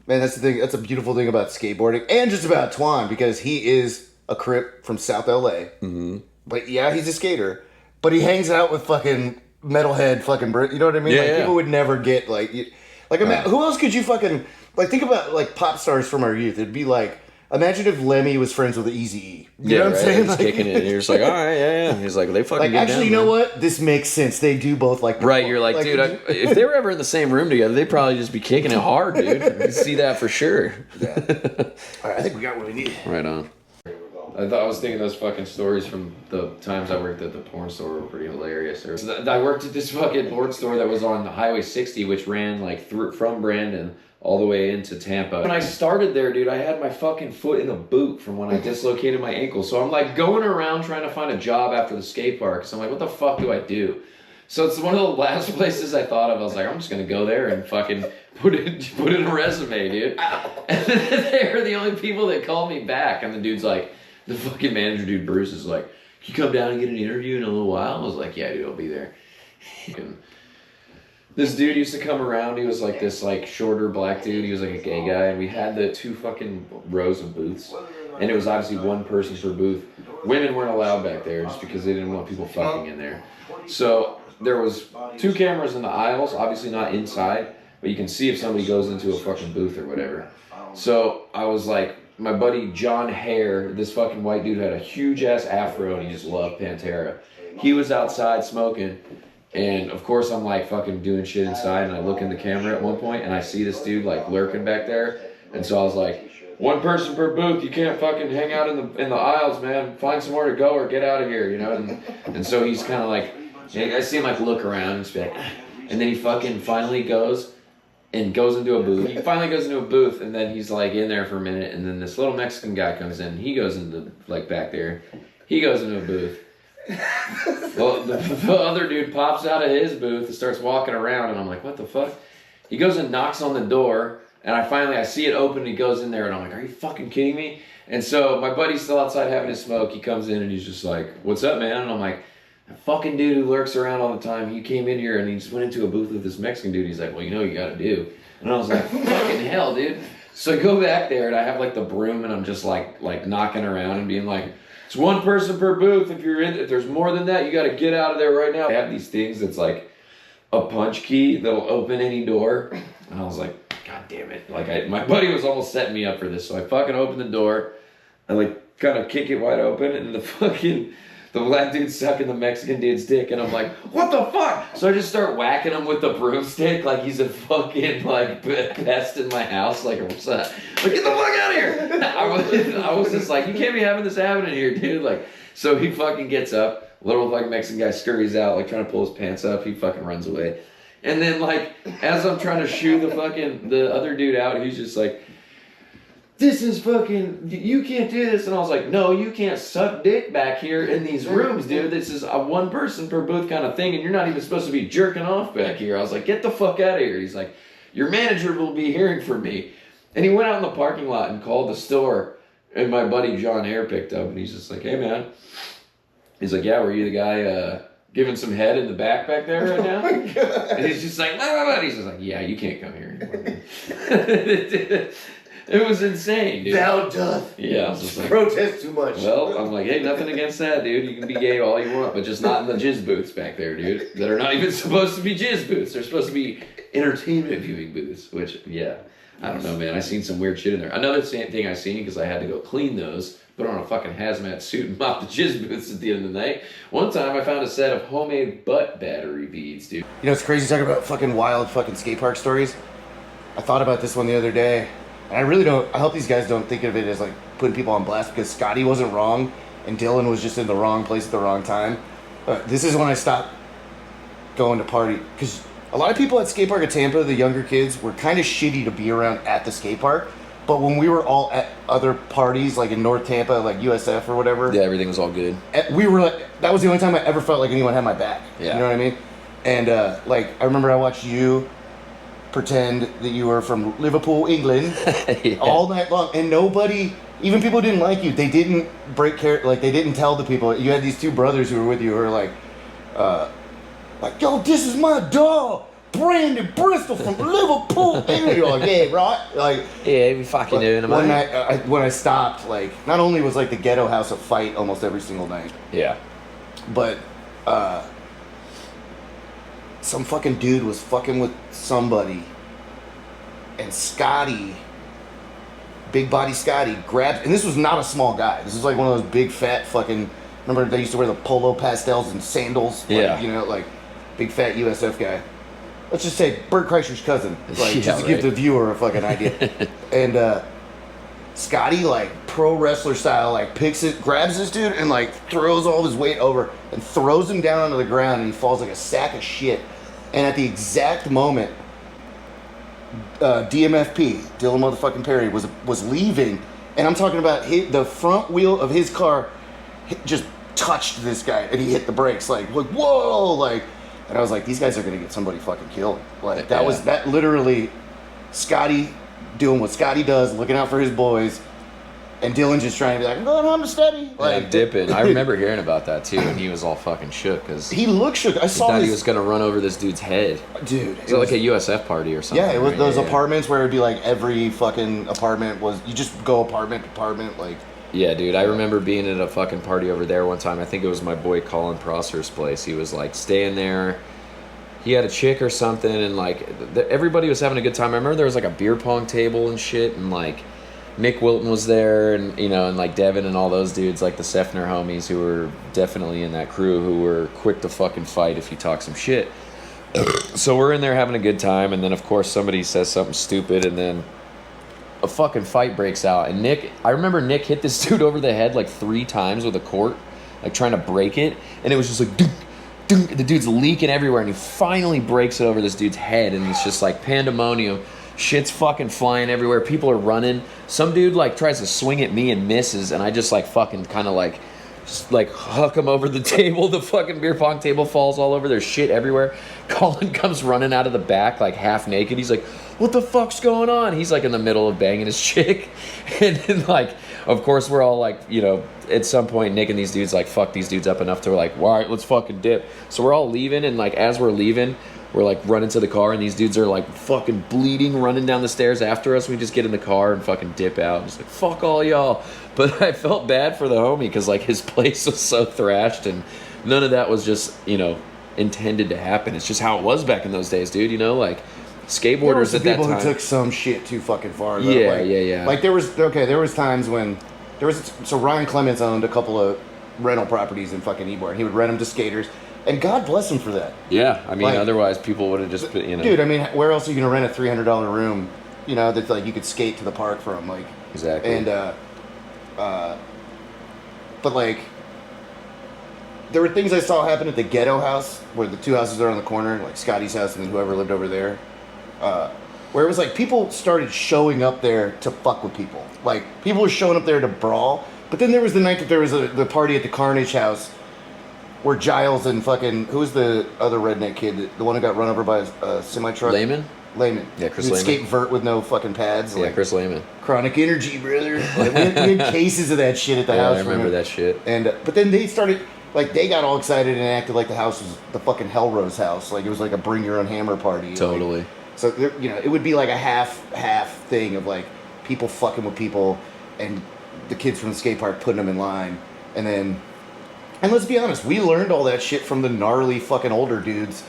man, that's the thing. That's a beautiful thing about skateboarding and just about Twan, because he is a Crip from South LA. Mm-hmm. But yeah, he's a skater. But he hangs out with fucking metalhead fucking you know what I mean? Yeah, people would never get who else could you fucking like think about like pop stars from our youth? It'd be like, imagine if Lemmy was friends with Eazy-E. You know what I'm saying? He's kicking it. And you're just like, all right, yeah. He's like, they fucking like, actually, down, you know what? This makes sense. They do both like right. You're like, dude, if they were ever in the same room together, they'd probably just be kicking it hard, dude. You can see that for sure. Yeah. All right, I think we got what we need. Right on. I was thinking those fucking stories from the times I worked at the porn store were pretty hilarious. I worked at this fucking porn store that was on Highway 60, which ran like from Brandon all the way into Tampa. When I started there, dude, I had my fucking foot in a boot from when I dislocated my ankle. So I'm like going around trying to find a job after the skate park. So I'm like, what the fuck do I do? So it's one of the last places I thought of. I was like, I'm just gonna go there and fucking put in a resume, dude. And then they were the only people that called me back. And the dude's like, the fucking manager dude, Bruce, is like, can you come down and get an interview in a little while? I was like, yeah, dude, I'll be there. This dude used to come around. He was like this like shorter black dude. He was like a gay guy, and we had the 2 fucking rows of booths, and it was obviously one person per booth. Women weren't allowed back there just because they didn't want people fucking in there. So there was 2 cameras in the aisles, obviously not inside, but you can see if somebody goes into a fucking booth or whatever. So I was like my buddy John Hare, this fucking white dude, had a huge ass afro and he just loved Pantera. He was outside smoking, and of course I'm like fucking doing shit inside, and I look in the camera at one point and I see this dude like lurking back there, and so I was like, one person per booth, you can't fucking hang out in the aisles, man. Find somewhere to go or get out of here, you know? And so he's kind of like, I see him like look around and just be like, and then he fucking finally goes into a booth. He finally goes into a booth, and then he's like in there for a minute, and then this little Mexican guy comes in, and he goes into like back there. He goes into a booth. Well, the other dude pops out of his booth and starts walking around, and I'm like, what the fuck? He goes and knocks on the door, and I see it open, and he goes in there, and I'm like, are you fucking kidding me? And so my buddy's still outside having his smoke. He comes in, and he's just like, what's up, man? And I'm like, that fucking dude who lurks around all the time, he came in here, and he just went into a booth with this Mexican dude. He's like, well, you know what you gotta do. And I was like, fucking hell, dude. So I go back there, and I have like the broom, and I'm just like knocking around and being like, it's one person per booth. If there's more than that, you got to get out of there right now. I have these things that's like a punch key that'll open any door. And I was like, God damn it. Like my buddy was almost setting me up for this. So I fucking open the door. I like kind of kick it wide open, and the black dude's sucking the Mexican dude's dick, and I'm like, what the fuck? So I just start whacking him with the broomstick like he's a fucking like pest in my house. Like, what's that? Like, get the fuck out of here. I was just like, you can't be having this happening here, dude. Like, so he fucking gets up. Little fucking Mexican guy scurries out, like trying to pull his pants up. He fucking runs away. And then like, as I'm trying to shoo the other dude out, he's just like, this is fucking, you can't do this. And I was like, no, you can't suck dick back here in these rooms, dude. This is a one person per booth kind of thing, and you're not even supposed to be jerking off back here. I was like, get the fuck out of here. He's like, your manager will be hearing from me. And he went out in the parking lot and called the store, and my buddy John Hare picked up, and he's just like, hey, man. He's like, yeah, were you the guy giving some head in the back there right now? Oh, and he's just like, blah. He's just like, yeah, you can't come here anymore. It was insane, dude. Thou doth. Yeah, I was just like, protest too much. Well, I'm like, hey, nothing against that, dude. You can be gay all you want, but just not in the jizz booths back there, dude. That are not even supposed to be jizz booths. They're supposed to be entertainment viewing booths, which, yeah. I don't know, man. I seen some weird shit in there. Another thing I seen, because I had to go clean those, put on a fucking hazmat suit and mop the jizz booths at the end of the night. One time I found a set of homemade butt battery beads, dude. You know, it's crazy talking about fucking wild fucking skate park stories. I thought about this one the other day. And I really don't, I hope these guys don't think of it as like putting people on blast, because Scotty wasn't wrong and Dylan was just in the wrong place at the wrong time. This is when I stopped going to party, because a lot of people at skate park at Tampa, the younger kids, were kind of shitty to be around at the skate park. But when we were all at other parties, like in North Tampa, like USF or whatever, yeah, everything was all good. We were like, that was the only time I ever felt like anyone had my back. Yeah. You know what I mean? And like, I remember I watched you pretend that you were from Liverpool, England, yeah, all night long, and nobody, even people who didn't like you, they didn't break character, like they didn't tell the people. You had these two brothers who were with you who were like, yo, this is my dog, Brandon Bristol from Liverpool, England. You're like, yeah, right? Like, yeah, we fucking doing them. One night, when I stopped, like, not only was like the ghetto house a fight almost every single night, yeah, but some fucking dude was fucking with somebody, and Scotty, big body Scotty, grabbed, and this was not a small guy. This was like one of those big fat fucking, remember they used to wear the polo pastels and sandals? Yeah. Like, you know, like big fat USF guy. Let's just say Bert Kreischer's cousin. Like, yeah, just to give the viewer a fucking idea. And Scotty, like pro wrestler style, like picks it, grabs this dude, and like throws all of his weight over and throws him down onto the ground, and he falls like a sack of shit. And at the exact moment, DMFP, Dylan motherfucking Perry, was leaving, and I'm talking about the front wheel of his car just touched this guy, and he hit the brakes, like whoa, like, and I was like, these guys are gonna get somebody fucking killed. Like that was that literally, Scotty doing what Scotty does, looking out for his boys, and Dylan just trying to be like, I'm going home to steady. Like, yeah, dipping. I remember hearing about that too, and he was all fucking shook because he looked shook. I saw thought he was gonna run over this dude's head. Dude, it was like a USF party or something. Yeah, it was right? those apartments where it'd be like every fucking apartment was, you just go apartment to apartment, like. Yeah, dude, I remember being at a fucking party over there one time. I think it was my boy Colin Prosser's place. He was like staying there. He had a chick or something, and like everybody was having a good time. I remember there was like a beer pong table and shit, and like Nick Wilton was there, and and like Devin and all those dudes, like the Sefner homies, who were definitely in that crew, who were quick to fucking fight if you talk some shit. So we're in there having a good time, and then of course somebody says something stupid, and then a fucking fight breaks out. And I remember Nick hit this dude over the head like 3 times with a quart, like trying to break it, and it was just like dunk, dunk. The dude's leaking everywhere, and he finally breaks it over this dude's head, and it's just like pandemonium. Shit's fucking flying everywhere. People are running. Some dude like tries to swing at me and misses, and I just like fucking kind of like just like huck him over the table. The fucking beer pong table falls all over. There's shit everywhere. Colin comes running out of the back like half naked. He's like, what the fuck's going on? He's like in the middle of banging his chick. And then like, of course we're all like, at some point Nick and these dudes like fuck these dudes up enough to like, all right, let's fucking dip. So we're all leaving, and like as we're leaving, we're like running to the car, and these dudes are like fucking bleeding, running down the stairs after us. We just get in the car and fucking dip out. It's like, fuck all y'all. But I felt bad for the homie because like his place was so thrashed, and none of that was just, intended to happen. It's just how it was back in those days, dude. Like skateboarders at that time. People who took some shit too fucking far. Though. Yeah. Like there was times when so Ryan Clements owned a couple of rental properties in fucking Ybor, and he would rent them to skaters. And God bless him for that. Yeah, I mean, otherwise people would have just put, Dude, I mean, where else are you going to rent a $300 room, that's like you could skate to the park from, like. Exactly. And, but like, there were things I saw happen at the ghetto house, where the 2 houses are on the corner, like Scotty's house and then whoever lived over there, where it was like people started showing up there to fuck with people. Like, people were showing up there to brawl, but then there was the night that there was the party at the Carnage house, where Giles and fucking, who was the other redneck kid, the one who got run over by a semi-truck? Lehman. Yeah, Chris Lehman. Lehman. Skate vert with no fucking pads. Yeah, Chris Lehman. Chronic energy, brother. Like, we had cases of that shit at the house. I remember that shit. And but then they started, like, they got all excited and acted like the house was the fucking Hellrose house. Like, it was like a bring your own hammer party. Totally. Like, so, it would be like a half thing of, like, people fucking with people and the kids from the skate park putting them in line. And let's be honest, we learned all that shit from the gnarly fucking older dudes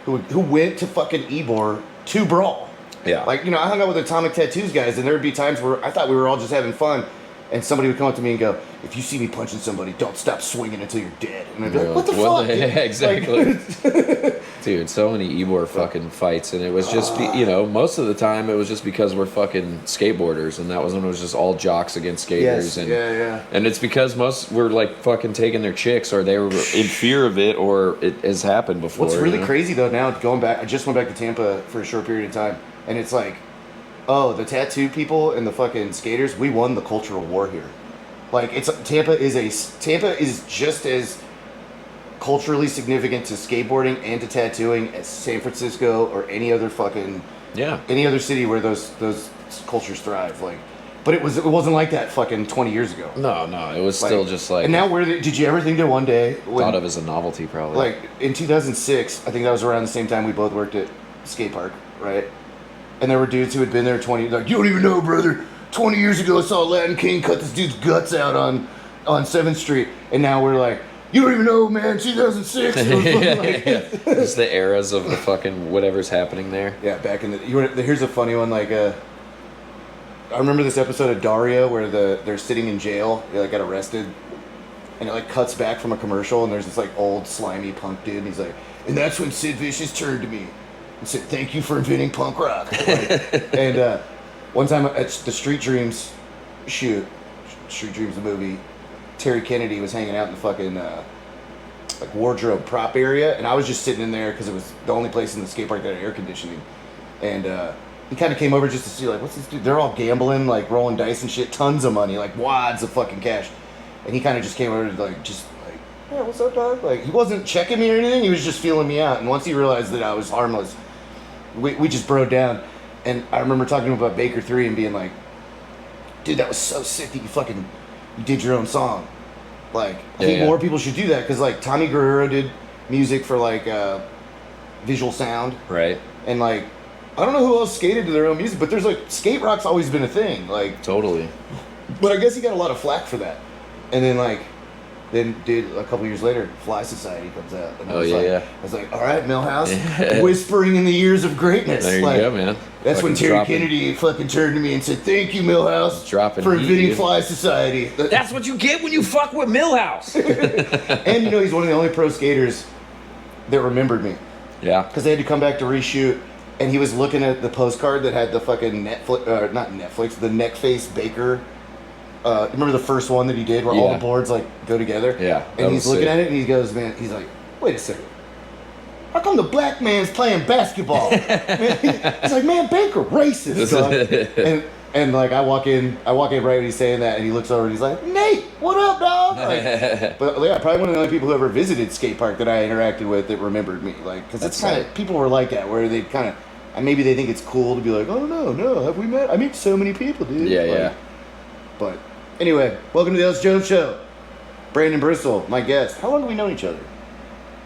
who went to fucking Ybor to brawl. Yeah. Like, I hung out with Atomic Tattoos guys, and there would be times where I thought we were all just having fun, and somebody would come up to me and go, if you see me punching somebody, don't stop swinging until you're dead. And I'd be like, what the fuck? Yeah, exactly. Like, dude, so many Ybor fucking fights, and it was just, most of the time it was just because we're fucking skateboarders, and that was when it was just all jocks against skaters. Yes, and, yeah. And it's because most were like fucking taking their chicks, or they were in fear of it, or it has happened before. What's really crazy though now, going back, I just went back to Tampa for a short period of time, and it's like, oh, the tattoo people and the fucking skaters, we won the cultural war here. Like, Tampa is just as culturally significant to skateboarding and to tattooing as San Francisco or any other city where those cultures thrive. Like, but it wasn't like that fucking 20 years ago. No, it was still just like. And now did you ever think that one day thought of as a novelty probably? Like in 2006, I think that was around the same time we both worked at skate park, right? And there were dudes who had been there 20, like, you don't even know, brother. 20 years ago, I saw Latin King cut this dude's guts out on 7th Street. And now we're like, you don't even know, man, 2006. It's the eras of the fucking whatever's happening there. Yeah, back in here's a funny one, like, I remember this episode of Dario where they're sitting in jail, they like got arrested, and it like cuts back from a commercial, and there's this like old slimy punk dude, and he's like, and that's when Sid Vicious turned to me and said, thank you for inventing punk rock. Like, and one time at the Street Dreams shoot, Street Dreams the movie, Terry Kennedy was hanging out in the fucking like wardrobe prop area, and I was just sitting in there because it was the only place in the skate park that had air conditioning, and he kind of came over just to see, like, what's this dude? They're all gambling, like rolling dice and shit, tons of money, like wads of fucking cash, and he kind of just came over to like yeah, what's up, dog? Like, he wasn't checking me or anything, he was just feeling me out, and once he realized that I was harmless, we just broke down. And I remember talking to him about Baker 3 and being like, dude, that was so sick that you did your own song. Like, I think more people should do that, because like Tommy Guerrero did music for like visual sound. Right. And like, I don't know who else skated to their own music, but there's like, skate rock's always been a thing. Like, totally. But I guess he got a lot of flack for that. And then like, Then, dude, a couple years later, Fly Society comes out. And I was yeah. I was like, all right, Millhouse, whispering in the ears of greatness. There you go, man. That's when Terry Kennedy fucking turned to me and said, thank you, Millhouse, for inventing Fly Society. That's what you get when you fuck with Millhouse. And he's one of the only pro skaters that remembered me. Yeah. Because they had to come back to reshoot, and he was looking at the postcard that had the fucking the neck face Baker. Remember the first one that he did where all the boards go together? Yeah. And he's looking at it and he goes, man, he's like, wait a second. How come the black man's playing basketball? He's like, man, Baker racist. and I walk in right when he's saying that, and he looks over and he's like, Nate, what up, dog? But yeah, probably one of the only people who ever visited skate park that I interacted with that remembered me. Because it's kind of, people were like that, where they kind of, maybe they think it's cool to be like, oh no, have we met? I meet so many people, dude. Yeah. But anyway, welcome to the Ellis Jones Show. Brandon Bristol, my guest. How long have we known each other?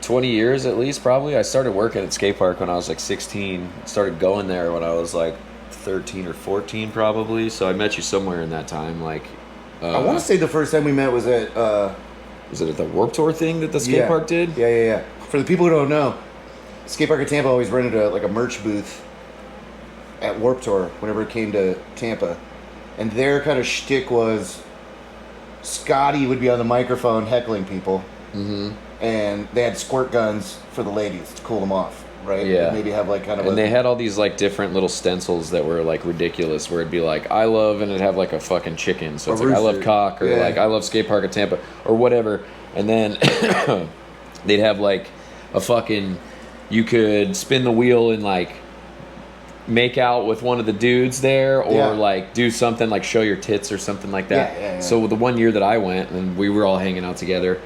20 years at least, probably. I started working at skate park when I was 16. Started going there when I was 13 or 14, probably. So I met you somewhere in that time. I want to say the first time we met was at... was it at the Warped Tour thing that the skate park did? Yeah. For the people who don't know, skate park at Tampa always rented a merch booth at Warped Tour whenever it came to Tampa. And their kind of shtick was Scotty would be on the microphone heckling people. Mm-hmm. And they had squirt guns for the ladies to cool them off, right? Yeah. And maybe have And they had all these different little stencils that were ridiculous, where it'd be I love, and it'd have a fucking chicken. So it's I love cock, or I love skate park at Tampa, or whatever. And then they'd have a fucking, you could spin the wheel and make out with one of the dudes there, or do something show your tits or something like that. Yeah. So the one year that I went and we were all hanging out together,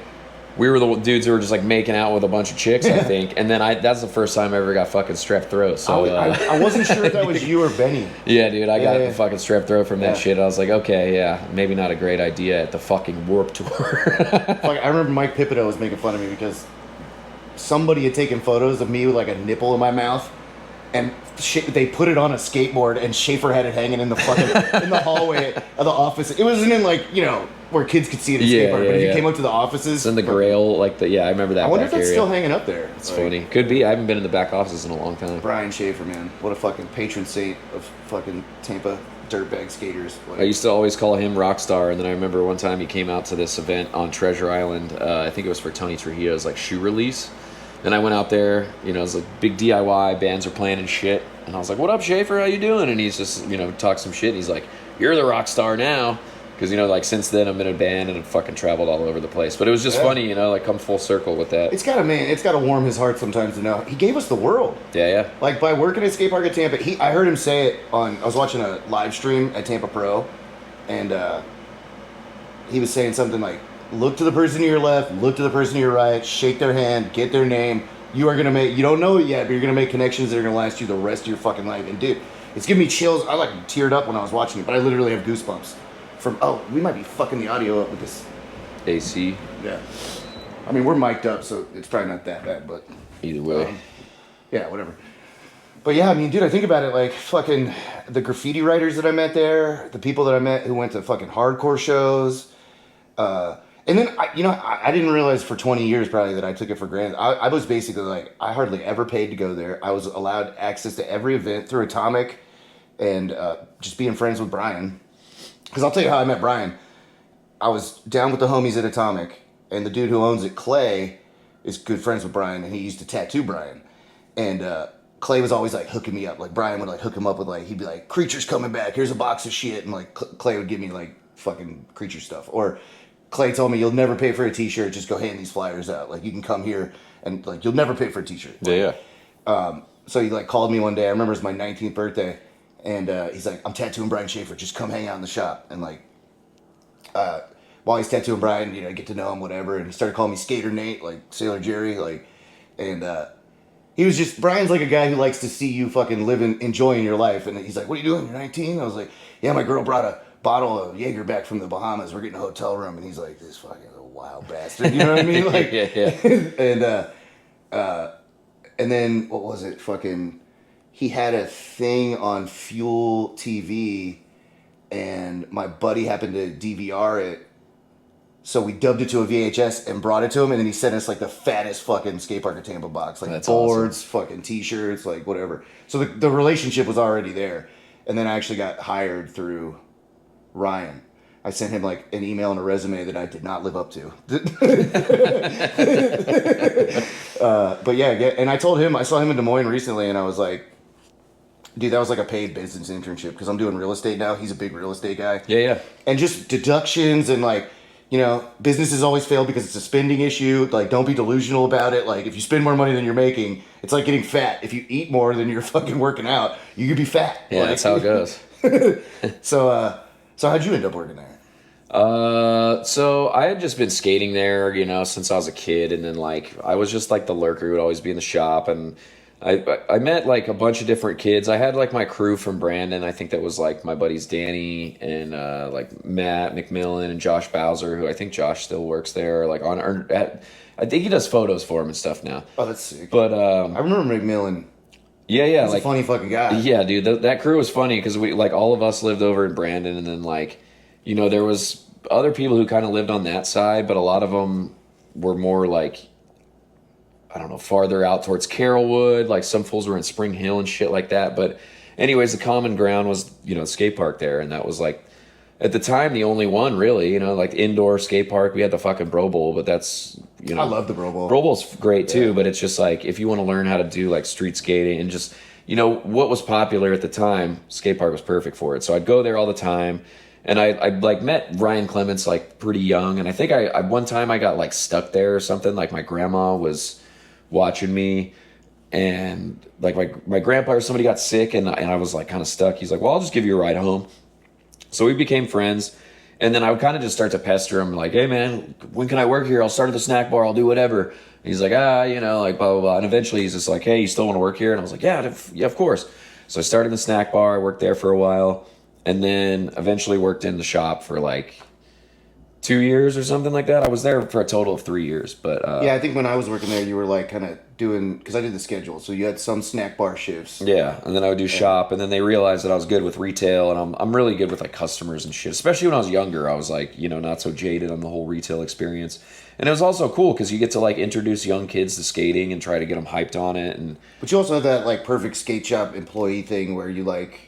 we were the dudes who were just making out with a bunch of chicks, I think. And then that's the first time I ever got fucking strep throat. So I wasn't sure if that was you or Benny. Yeah, dude, I got the fucking strep throat from that shit. I was like, okay, yeah, maybe not a great idea at the fucking Warped Tour. I remember Mike Pipito was making fun of me because somebody had taken photos of me with a nipple in my mouth, and they put it on a skateboard, and Schaefer had it hanging in the fucking in the hallway of the office. It wasn't in where kids could see it at skate park, but if you came up to the offices, it's in the Grail, I remember that. I wonder if that's area. still hanging up there. It's funny. Could be. I haven't been in the back offices in a long time. Brian Schaefer, man, what a fucking patron saint of fucking Tampa dirtbag skaters. I used to always call him Rockstar, and then I remember one time he came out to this event on Treasure Island. I think it was for Tony Trujillo's shoe release. And I went out there, it was big DIY, bands are playing and shit. And I was like, what up, Schaefer, how you doing? And he's just, talked some shit. And he's like, you're the rock star now. Because, since then I'm in a band and I've fucking traveled all over the place. But it was just funny, come full circle with that. It's gotta warm his heart sometimes to know. He gave us the world. Yeah. By working at skate park at Tampa, I heard him say it I was watching a live stream at Tampa Pro, and he was saying something look to the person to your left, look to the person to your right, shake their hand, get their name. You don't know it yet, but you're gonna make connections that are gonna last you the rest of your fucking life. And dude, it's giving me chills. I teared up when I was watching it, but I literally have goosebumps we might be fucking the audio up with this AC. Yeah. I mean, we're mic'd up, so it's probably not that bad, but either way. Yeah, whatever. But yeah, I mean, dude, I think about it fucking the graffiti writers that I met there, the people that I met who went to fucking hardcore shows, and then, I didn't realize for 20 years probably that I took it for granted. I was basically I hardly ever paid to go there. I was allowed access to every event through Atomic and just being friends with Brian. Because I'll tell you how I met Brian. I was down with the homies at Atomic, and the dude who owns it, Clay, is good friends with Brian, and he used to tattoo Brian. And Clay was always hooking me up. Brian would hook him up with he'd be like, Creature's coming back, here's a box of shit. And Clay would give me fucking Creature stuff. Or Clay told me, you'll never pay for a t-shirt, just go hand these flyers out. You can come here and you'll never pay for a t-shirt. Yeah. So he called me one day, I remember it was my 19th birthday, and he's like, I'm tattooing Brian Schaefer, just come hang out in the shop. And while he's tattooing Brian, get to know him, whatever. And he started calling me Skater Nate, Sailor Jerry, and he was just, Brian's a guy who likes to see you fucking enjoying your life. And he's like, what are you doing? You're 19? I was like, yeah, my girl brought a bottle of Jaeger back from the Bahamas. We're getting a hotel room. And he's like, this fucking wild bastard. You know what I mean? Yeah. And then, what was it? Fucking, he had a thing on Fuel TV, and my buddy happened to DVR it. So we dubbed it to a VHS and brought it to him, and then he sent us like the fattest fucking skate park Tampa box, like That's boards, awesome. fucking t-shirts, like whatever. So the relationship was already there, and then I actually got hired through Ryan. I sent him like an email and a resume that I did not live up to. But yeah, and I told him, I saw him in Des Moines recently, and I was like, dude, that was like a paid business internship because I'm doing real estate now. He's a big real estate guy. Yeah. And just deductions and like, you know, businesses always fail because it's a spending issue. Like, don't be delusional about it. Like, if you spend more money than you're making, it's like getting fat. If you eat more than you're fucking working out, you could be fat. Yeah, like, that's how it goes. So how'd you end up working there? So I had just been skating there, you know, since I was a kid, and then like I was just like the lurker who would always be in the shop, and I met like a bunch of different kids. I had like my crew from Brandon. I think that was like my buddies Danny and like Matt McMillan and Josh Bowser, who I think Josh still works there. Like I think he does photos for him and stuff now. Oh, that's sick. But I remember McMillan. Yeah, He's like a funny fucking guy. Yeah, dude, that crew was funny because we like all of us lived over in Brandon, and then like, you know, there was other people who kind of lived on that side, but a lot of them were more like, I don't know, farther out towards Carrollwood. Like some fools were in Spring Hill and shit like that. But anyways, the common ground was, you know, the skate park there, and that was like at the time the only one really, you know, like indoor skate park. We had the fucking Bro Bowl, but that's, you know, I love the Bro Bowl. Bro Bowl's great too, but it's just like if you want to learn how to do like street skating and just, you know, what was popular at the time, skate park was perfect for it. So I'd go there all the time. And I like met Ryan Clements like pretty young, and I think I one time I got like stuck there or something. Like my grandma was watching me, and like my grandpa or somebody got sick, and I was like kind of stuck. He's like, well, I'll just give you a ride home. So we became friends, and then I would kind of just start to pester him like, hey man, when can I work here? I'll start at the snack bar, I'll do whatever. And he's like, you know, like blah blah blah. And eventually he's just like, hey, you still want to work here? And I was like, yeah, of course. So I started in the snack bar. I worked there for a while, and then eventually worked in the shop for like 2 years or something like that. I was there for a total of 3 years, but yeah, I think when I was working there, you were like kind of doing, because I did the schedule, so you had some snack bar shifts. Yeah, and then I would do shop, and then they realized that I was good with retail, and I'm really good with like customers and shit. Especially when I was younger, I was like, you know, not so jaded on the whole retail experience. And it was also cool because you get to like introduce young kids to skating and try to get them hyped on it. And but you also have that like perfect skate shop employee thing where you like,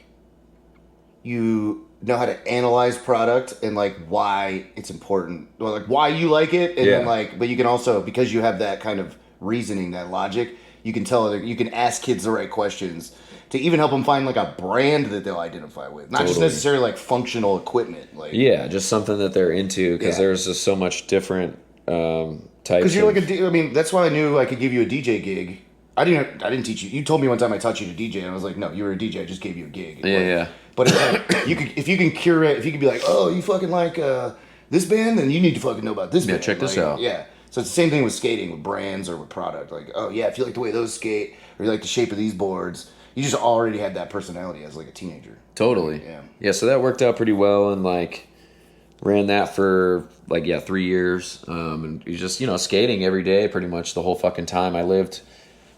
you know how to analyze product and like why it's important, or like why you like it, and then like, but you can also, because you have that kind of reasoning, that logic, you can tell that you can ask kids the right questions to even help them find like a brand that they'll identify with, not just necessarily like functional equipment, like just something that they're into, because there's just so much different types. Because you're like I mean, that's why I knew I could give you a DJ gig. I didn't teach you. You told me one time I taught you to DJ, and I was like, no, you were a DJ. I just gave you a gig. Yeah. But it's like, if you can curate, if you can be like, oh, you fucking like this band, then you need to fucking know about this band. Check this out. Yeah. So it's the same thing with skating, with brands or with product. Like, oh yeah, if you like the way those skate, or you like the shape of these boards, you just already had that personality as like a teenager. Totally. Yeah. So that worked out pretty well, and like ran that for like 3 years. And you just, you know, skating every day pretty much the whole fucking time. I lived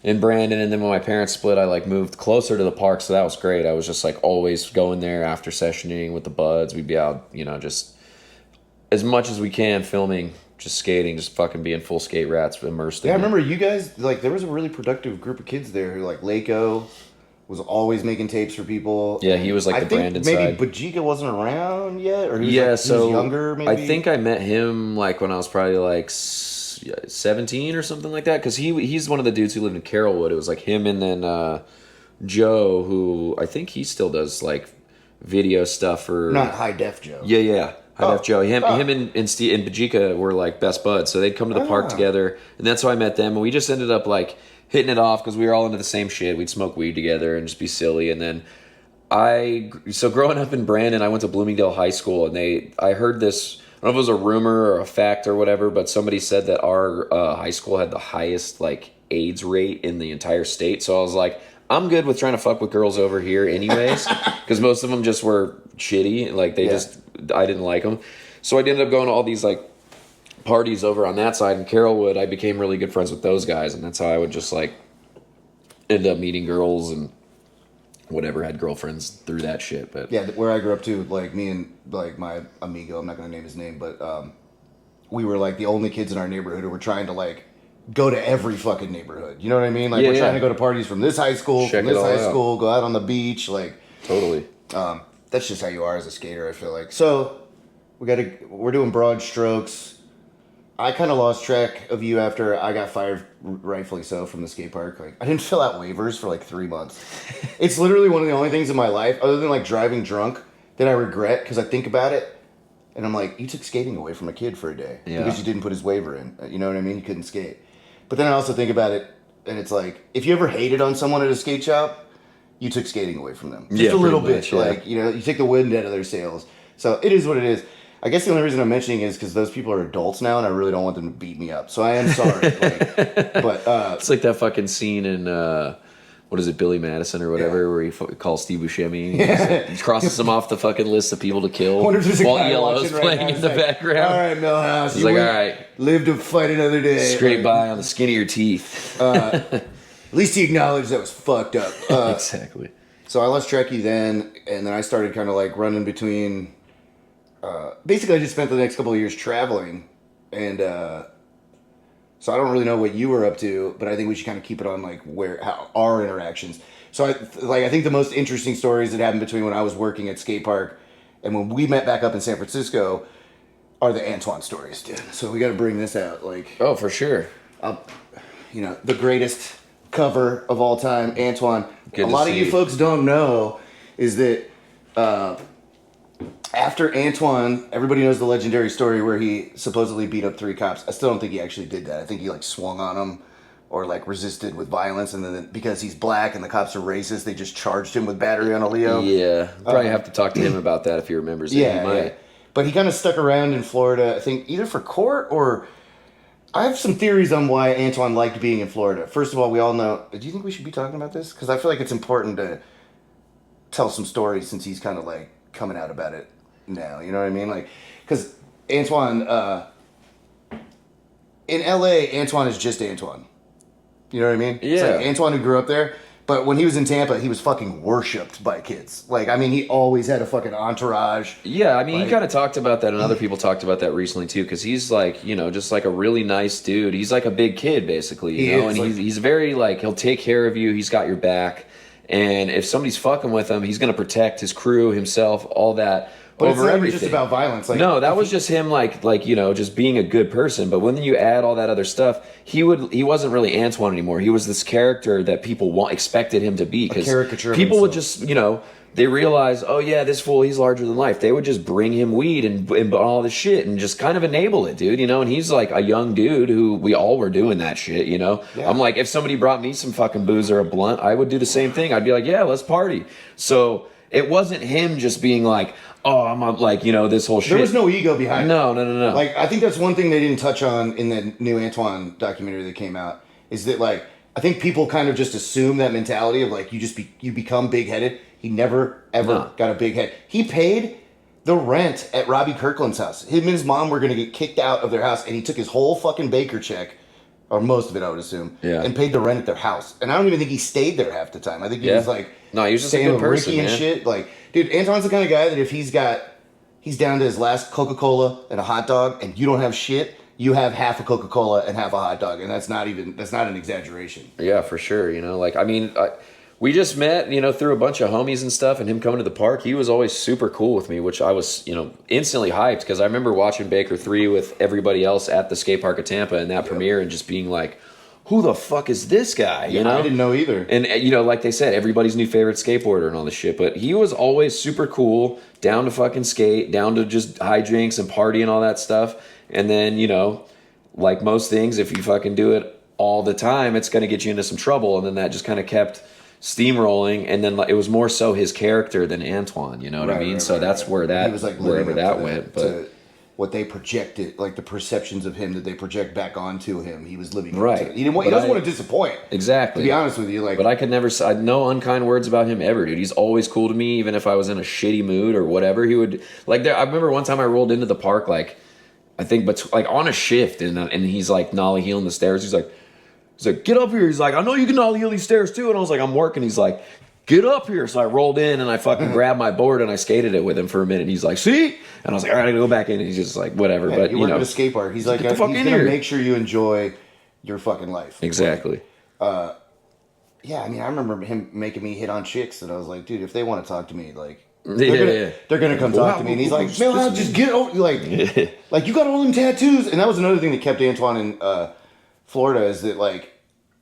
in Brandon, and then when my parents split, I like moved closer to the park, so that was great. I was just like always going there after sessioning with the buds. We'd be out, you know, just as much as we can filming, just skating, just fucking being full skate rats, immersed in I it. remember you guys, like, there was a really productive group of kids there who, like, Lako was always making tapes for people. Yeah, he was like the Brandon side. Maybe Bajika wasn't around yet, or he was younger, maybe. I think I met him like when I was probably like 17 or something like that, because he's one of the dudes who lived in Carrollwood. It was like him, and then Joe, who I think he still does like video stuff for not High Def Joe. High Def Joe. Him and Steve and Bajika were like best buds, so they'd come to the park together, and that's how I met them. And we just ended up like hitting it off because we were all into the same shit. We'd smoke weed together and just be silly. And then so growing up in Brandon, I went to Bloomingdale High School, and I heard this. I don't know if it was a rumor or a fact or whatever, but somebody said that our high school had the highest like AIDS rate in the entire state. So I was like, I'm good with trying to fuck with girls over here anyways, because most of them just were shitty. Like I didn't like them. So I ended up going to all these like parties over on that side in Carrollwood. I became really good friends with those guys, and that's how I would just like end up meeting girls and whatever, had girlfriends through that shit. But yeah, where I grew up too, like me and like my amigo, I'm not gonna name his name, but we were like the only kids in our neighborhood who were trying to like go to every fucking neighborhood. You know what I mean? Like we're trying to go to parties from this high school, Check from this high out. school, go out on the beach, like Totally. that's just how you are as a skater, I feel like. So we're doing broad strokes. I kind of lost track of you after I got fired, rightfully so, from the skate park. Like I didn't fill out waivers for like 3 months. It's literally one of the only things in my life, other than like driving drunk, that I regret because I think about it and I'm like, you took skating away from a kid for a day because you didn't put his waiver in. You know what I mean? He couldn't skate. But then I also think about it, and it's like, if you ever hated on someone at a skate shop, you took skating away from them. Just a little bit. Like, you know, you take the wind out of their sails. So it is what it is. I guess the only reason I'm mentioning is because those people are adults now, and I really don't want them to beat me up. So I am sorry. It's like that fucking scene in, what is it, Billy Madison or whatever, where he calls Steve Buscemi. He crosses him off the fucking list of people to kill while Yellow's playing in the background. All right, Millhouse. He's like, all right. Live to fight another day. Scrape by on the skin of your teeth. At least he acknowledged that was fucked up. Exactly. So I lost track of you then, and then I started kind of like running between... basically, I just spent the next couple of years traveling, and so I don't really know what you were up to, but I think we should kind of keep it on like how our interactions. So I think the most interesting stories that happened between when I was working at skate park and when we met back up in San Francisco are the Antoine stories, dude. So we got to bring this out, like for sure. You know, the greatest cover of all time, Antoine. Good a lot of you see. folks don't know is that. After Antoine, everybody knows the legendary story where he supposedly beat up 3 cops. I still don't think he actually did that. I think he like swung on them or like resisted with violence, and then because he's black and the cops are racist, they just charged him with battery on a Leo. Yeah, probably have to talk to him about that if he remembers it. Yeah, He might. yeah. But he kind of stuck around in Florida, I think either for court or... I have some theories on why Antoine liked being in Florida. First of all, we all know... Do you think we should be talking about this? Because I feel like it's important to tell some stories since he's kind of like coming out about it now, you know what I mean? Like, because Antoine, in LA, Antoine is just Antoine. You know what I mean? Yeah. It's like Antoine who grew up there, but when he was in Tampa, he was fucking worshipped by kids. Like, I mean, he always had a fucking entourage. Yeah, I mean, Like- he kind of talked about that, and other people talked about that recently too, because he's like, you know, just like a really nice dude. He's like a big kid, basically, you know, and he's very like, he'll take care of you. He's got your back, and if somebody's fucking with him, he's gonna protect his crew, himself, all that. But over it's not even everything. just about violence. Like, No, that was just him, like you know, just being a good person. But when you add all that other stuff, he wasn't really Antoine anymore. He was this character that people expected him to be. Because caricature of people would himself. just, you know, they realize, oh yeah, this fool, he's larger than life. They would just bring him weed and all this shit and just kind of enable it, dude. You know, and he's like a young dude who we all were doing that shit. You know, Yeah. I'm like, if somebody brought me some fucking booze or a blunt, I would do the same thing. I'd be like, yeah, let's party. So it wasn't him just being like, oh, I'm like, you know, this whole shit. there was no ego behind it. No. Like, I think that's one thing they didn't touch on in the new Antoine documentary that came out, is that, like, I think people kind of just assume that mentality of, like, you become big-headed. He never, ever got a big head. He paid the rent at Robbie Kirkland's house. Him and his mom were going to get kicked out of their house, and he took his whole fucking Baker check, or most of it, I would assume, and paid the rent at their house. And I don't even think he stayed there half the time. I think he was, like, no, he was just a staying good with person, Ricky man. and shit. Like, dude, Antoine's the kind of guy that if he's down to his last Coca-Cola and a hot dog, and you don't have shit, you have half a Coca-Cola and half a hot dog, and that's not an exaggeration. Yeah, for sure. You know, like, I mean, we just met, you know, through a bunch of homies and stuff, and him coming to the park, he was always super cool with me, which I was, you know, instantly hyped, because I remember watching Baker 3 with everybody else at the skate park of Tampa in that premiere, and just being like, who the fuck is this guy? You know? I didn't know either. And, you know, like they said, everybody's new favorite skateboarder and all this shit. But he was always super cool, down to fucking skate, down to just hijinks and party and all that stuff. And then, you know, like most things, if you fucking do it all the time, it's going to get you into some trouble. And then that just kind of kept steamrolling. And then it was more so his character than Antoine, you know what I mean? So that's where that, He was like wherever living up that to went. to what they projected, like the perceptions of him that they project back onto him, he was living up Right. to. He doesn't want to disappoint. Exactly. To be honest with you, like, But I could never say no unkind words about him ever, dude. He's always cool to me, even if I was in a shitty mood or whatever. He would like. I remember one time I rolled into the park, like I think, but like on a shift, and he's like nollie heeling the stairs. He's like, get up here. He's like, I know you can nollie heel these stairs too. And I was like, I'm working. He's like, get up here. So I rolled in and I fucking grabbed my board and I skated it with him for a minute. He's like, see? And I was like, all right, I gotta go back in. And he's just like, whatever. Yeah, but you work at a skate park. He's like, he's gonna make sure you enjoy your fucking life. Exactly. Yeah, I mean, I remember him making me hit on chicks, and I was like, dude, if they want to talk to me, like, they're gonna come talk to me. And he's like, man, just get over, like you got all them tattoos. And that was another thing that kept Antoine in Florida, is that like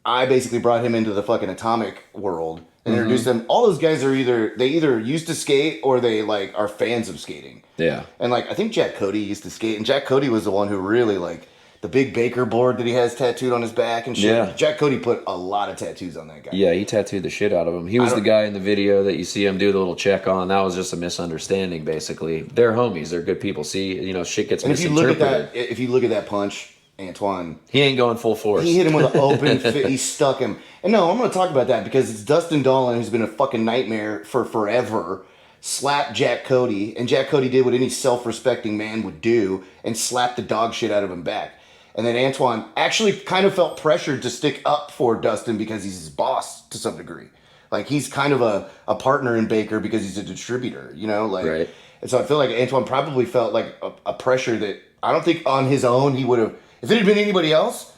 I basically brought him into the fucking atomic world and introduced them. All those guys are either used to skate or they like are fans of skating. Yeah, and like I think Jack Cody used to skate, and Jack Cody was the one who really like. The big Baker board that he has tattooed on his back and shit. Yeah. Jack Cody put a lot of tattoos on that guy. Yeah, he tattooed the shit out of him. He was the guy in the video that you see him do the little check on. That was just a misunderstanding, basically. They're homies. They're good people. See, shit gets misinterpreted. If you look at that punch, Antoine... He ain't going full force. He hit him with an open fit. He stuck him. And no, I'm going to talk about that because it's Dustin Dolan, who's been a fucking nightmare for forever, slapped Jack Cody. And Jack Cody did what any self-respecting man would do and slapped the dog shit out of him back. And then Antoine actually kind of felt pressured to stick up for Dustin because he's his boss to some degree. Like, he's kind of a partner in Baker because he's a distributor, Right. And so I feel like Antoine probably felt like a pressure that I don't think on his own he would have... If it had been anybody else,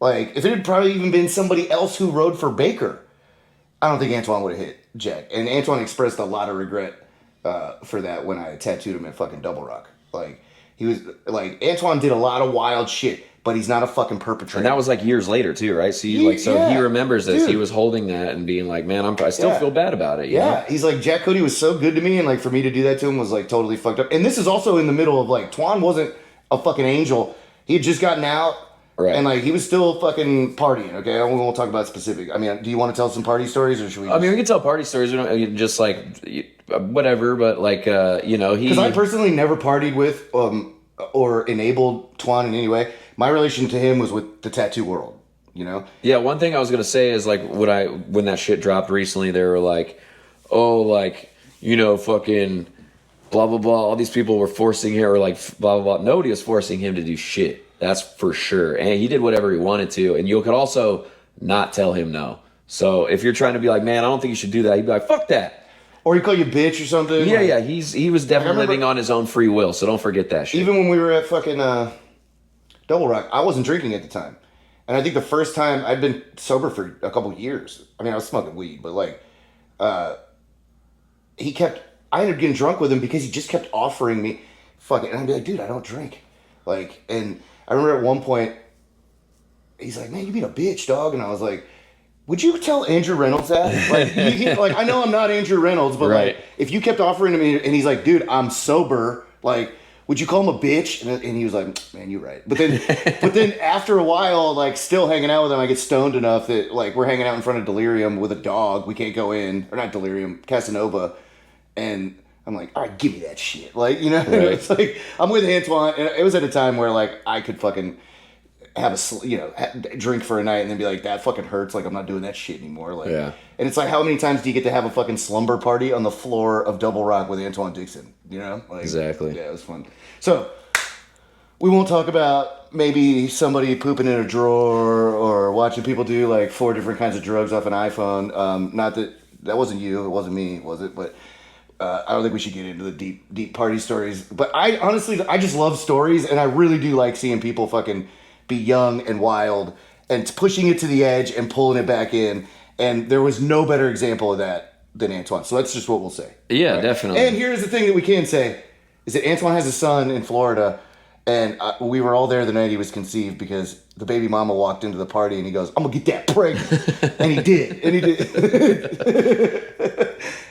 like, if it had probably even been somebody else who rode for Baker, I don't think Antoine would have hit Jack. And Antoine expressed a lot of regret for that when I tattooed him at fucking Double Rock. Like, he was... Like, Antoine did a lot of wild shit, but he's not a fucking perpetrator. And that was like years later too, right? So he remembers this. Dude. He was holding that and being like, "Man, I still feel bad about it." You know? He's like, Jack Cody was so good to me, and like for me to do that to him was like totally fucked up. And this is also in the middle of like Twan wasn't a fucking angel. He had just gotten out, right? And like he was still fucking partying. Okay, I won't talk about specific. I mean, do you want to tell some party stories, or should we? I mean, we can tell party stories. We don't just like whatever, but like he. Because I personally never partied with or enabled Twan in any way. My relation to him was with the tattoo world, Yeah, one thing I was gonna say is like when that shit dropped recently, they were like, oh, like fucking blah blah blah. All these people were forcing him, or like blah blah blah. Nobody was forcing him to do shit. That's for sure. And he did whatever he wanted to. And you could also not tell him no. So if you're trying to be like, man, I don't think you should do that, he'd be like, fuck that. Or he call you bitch or something. Yeah, yeah. He was definitely living on his own free will. So don't forget that shit. Even when we were at fucking Double Rock, I wasn't drinking at the time. And I think the first time I'd been sober for a couple years. I mean, I was smoking weed, but like, I ended up getting drunk with him because he just kept offering me fucking, and I'd be like, dude, I don't drink. Like, and I remember at one point, he's like, man, you being a bitch, dog. And I was like, would you tell Andrew Reynolds that? Like, like I know I'm not Andrew Reynolds, but right. Like, if you kept offering to me, and he's like, dude, I'm sober, like, would you call him a bitch? And he was like, man, you're right. But then after a while, like still hanging out with him, I get stoned enough that like we're hanging out in front of Delirium with a dog. We can't go in, or not Delirium, Casanova. And I'm like, all right, give me that shit. Like, right. It's like, I'm with Antoine. And it was at a time where like I could fucking have drink for a night and then be like, that fucking hurts. Like, I'm not doing that shit anymore. Like, yeah. And it's like, how many times do you get to have a fucking slumber party on the floor of Double Rock with Antoine Dixon? Like, exactly. Yeah, it was fun. So, we won't talk about maybe somebody pooping in a drawer or watching people do like 4 different kinds of drugs off an iPhone. Not that wasn't you, it wasn't me, was it? But I don't think we should get into the deep party stories. But I honestly just love stories, and I really do like seeing people fucking be young and wild and pushing it to the edge and pulling it back in. And there was no better example of that than Antoine. So that's just what we'll say. Yeah, right? Definitely. And here's the thing that we can say is that Antoine has a son in Florida, and we were all there the night he was conceived because the baby mama walked into the party and he goes, I'm going to get that pregnant. And he did.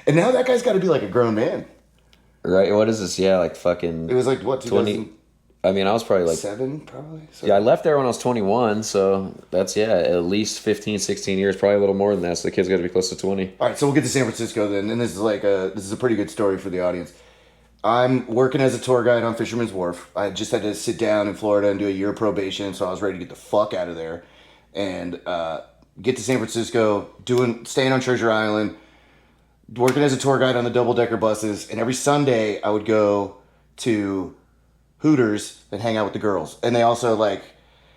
And now that guy's got to be like a grown man. Right. What is this? Yeah, like fucking... It was like, what, 20... I mean, I was probably like... 7, probably? 7. Yeah, I left there when I was 21, so that's, at least 15, 16 years, probably a little more than that, so the kid's got to be close to 20. All right, so we'll get to San Francisco then, and this is a pretty good story for the audience. I'm working as a tour guide on Fisherman's Wharf. I just had to sit down in Florida and do a year of probation, so I was ready to get the fuck out of there and get to San Francisco, staying on Treasure Island, working as a tour guide on the double-decker buses, and every Sunday I would go to Hooters and hang out with the girls. And they also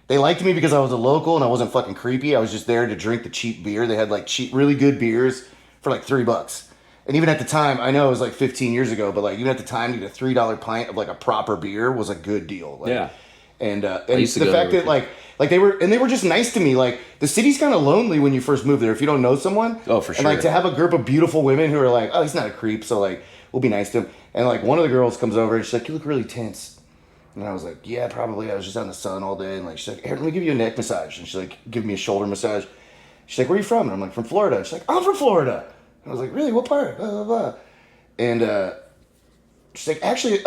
they liked me because I was a local and I wasn't fucking creepy. I was just there to drink the cheap beer. They had like cheap, really good beers for like $3. And even at the time, I know it was like 15 years ago, but like even at the time, to get a $3 pint of like a proper beer was a good deal. Like, Yeah. And the fact that like they were just nice to me. Like the city's kind of lonely when you first move there if you don't know someone. Oh, for sure. And like to have a group of beautiful women who are like, oh, he's not a creep, so like we'll be nice to him. And like one of the girls comes over and she's like, you look really tense. And I was like, yeah, probably. I was just out in the sun all day. And like she's like, here, let me give you a neck massage. And she's like, give me a shoulder massage. She's like, where are you from? And I'm like, from Florida. And she's like, I'm from Florida. I was like, really? What part? Blah, blah, blah. And she's like, actually,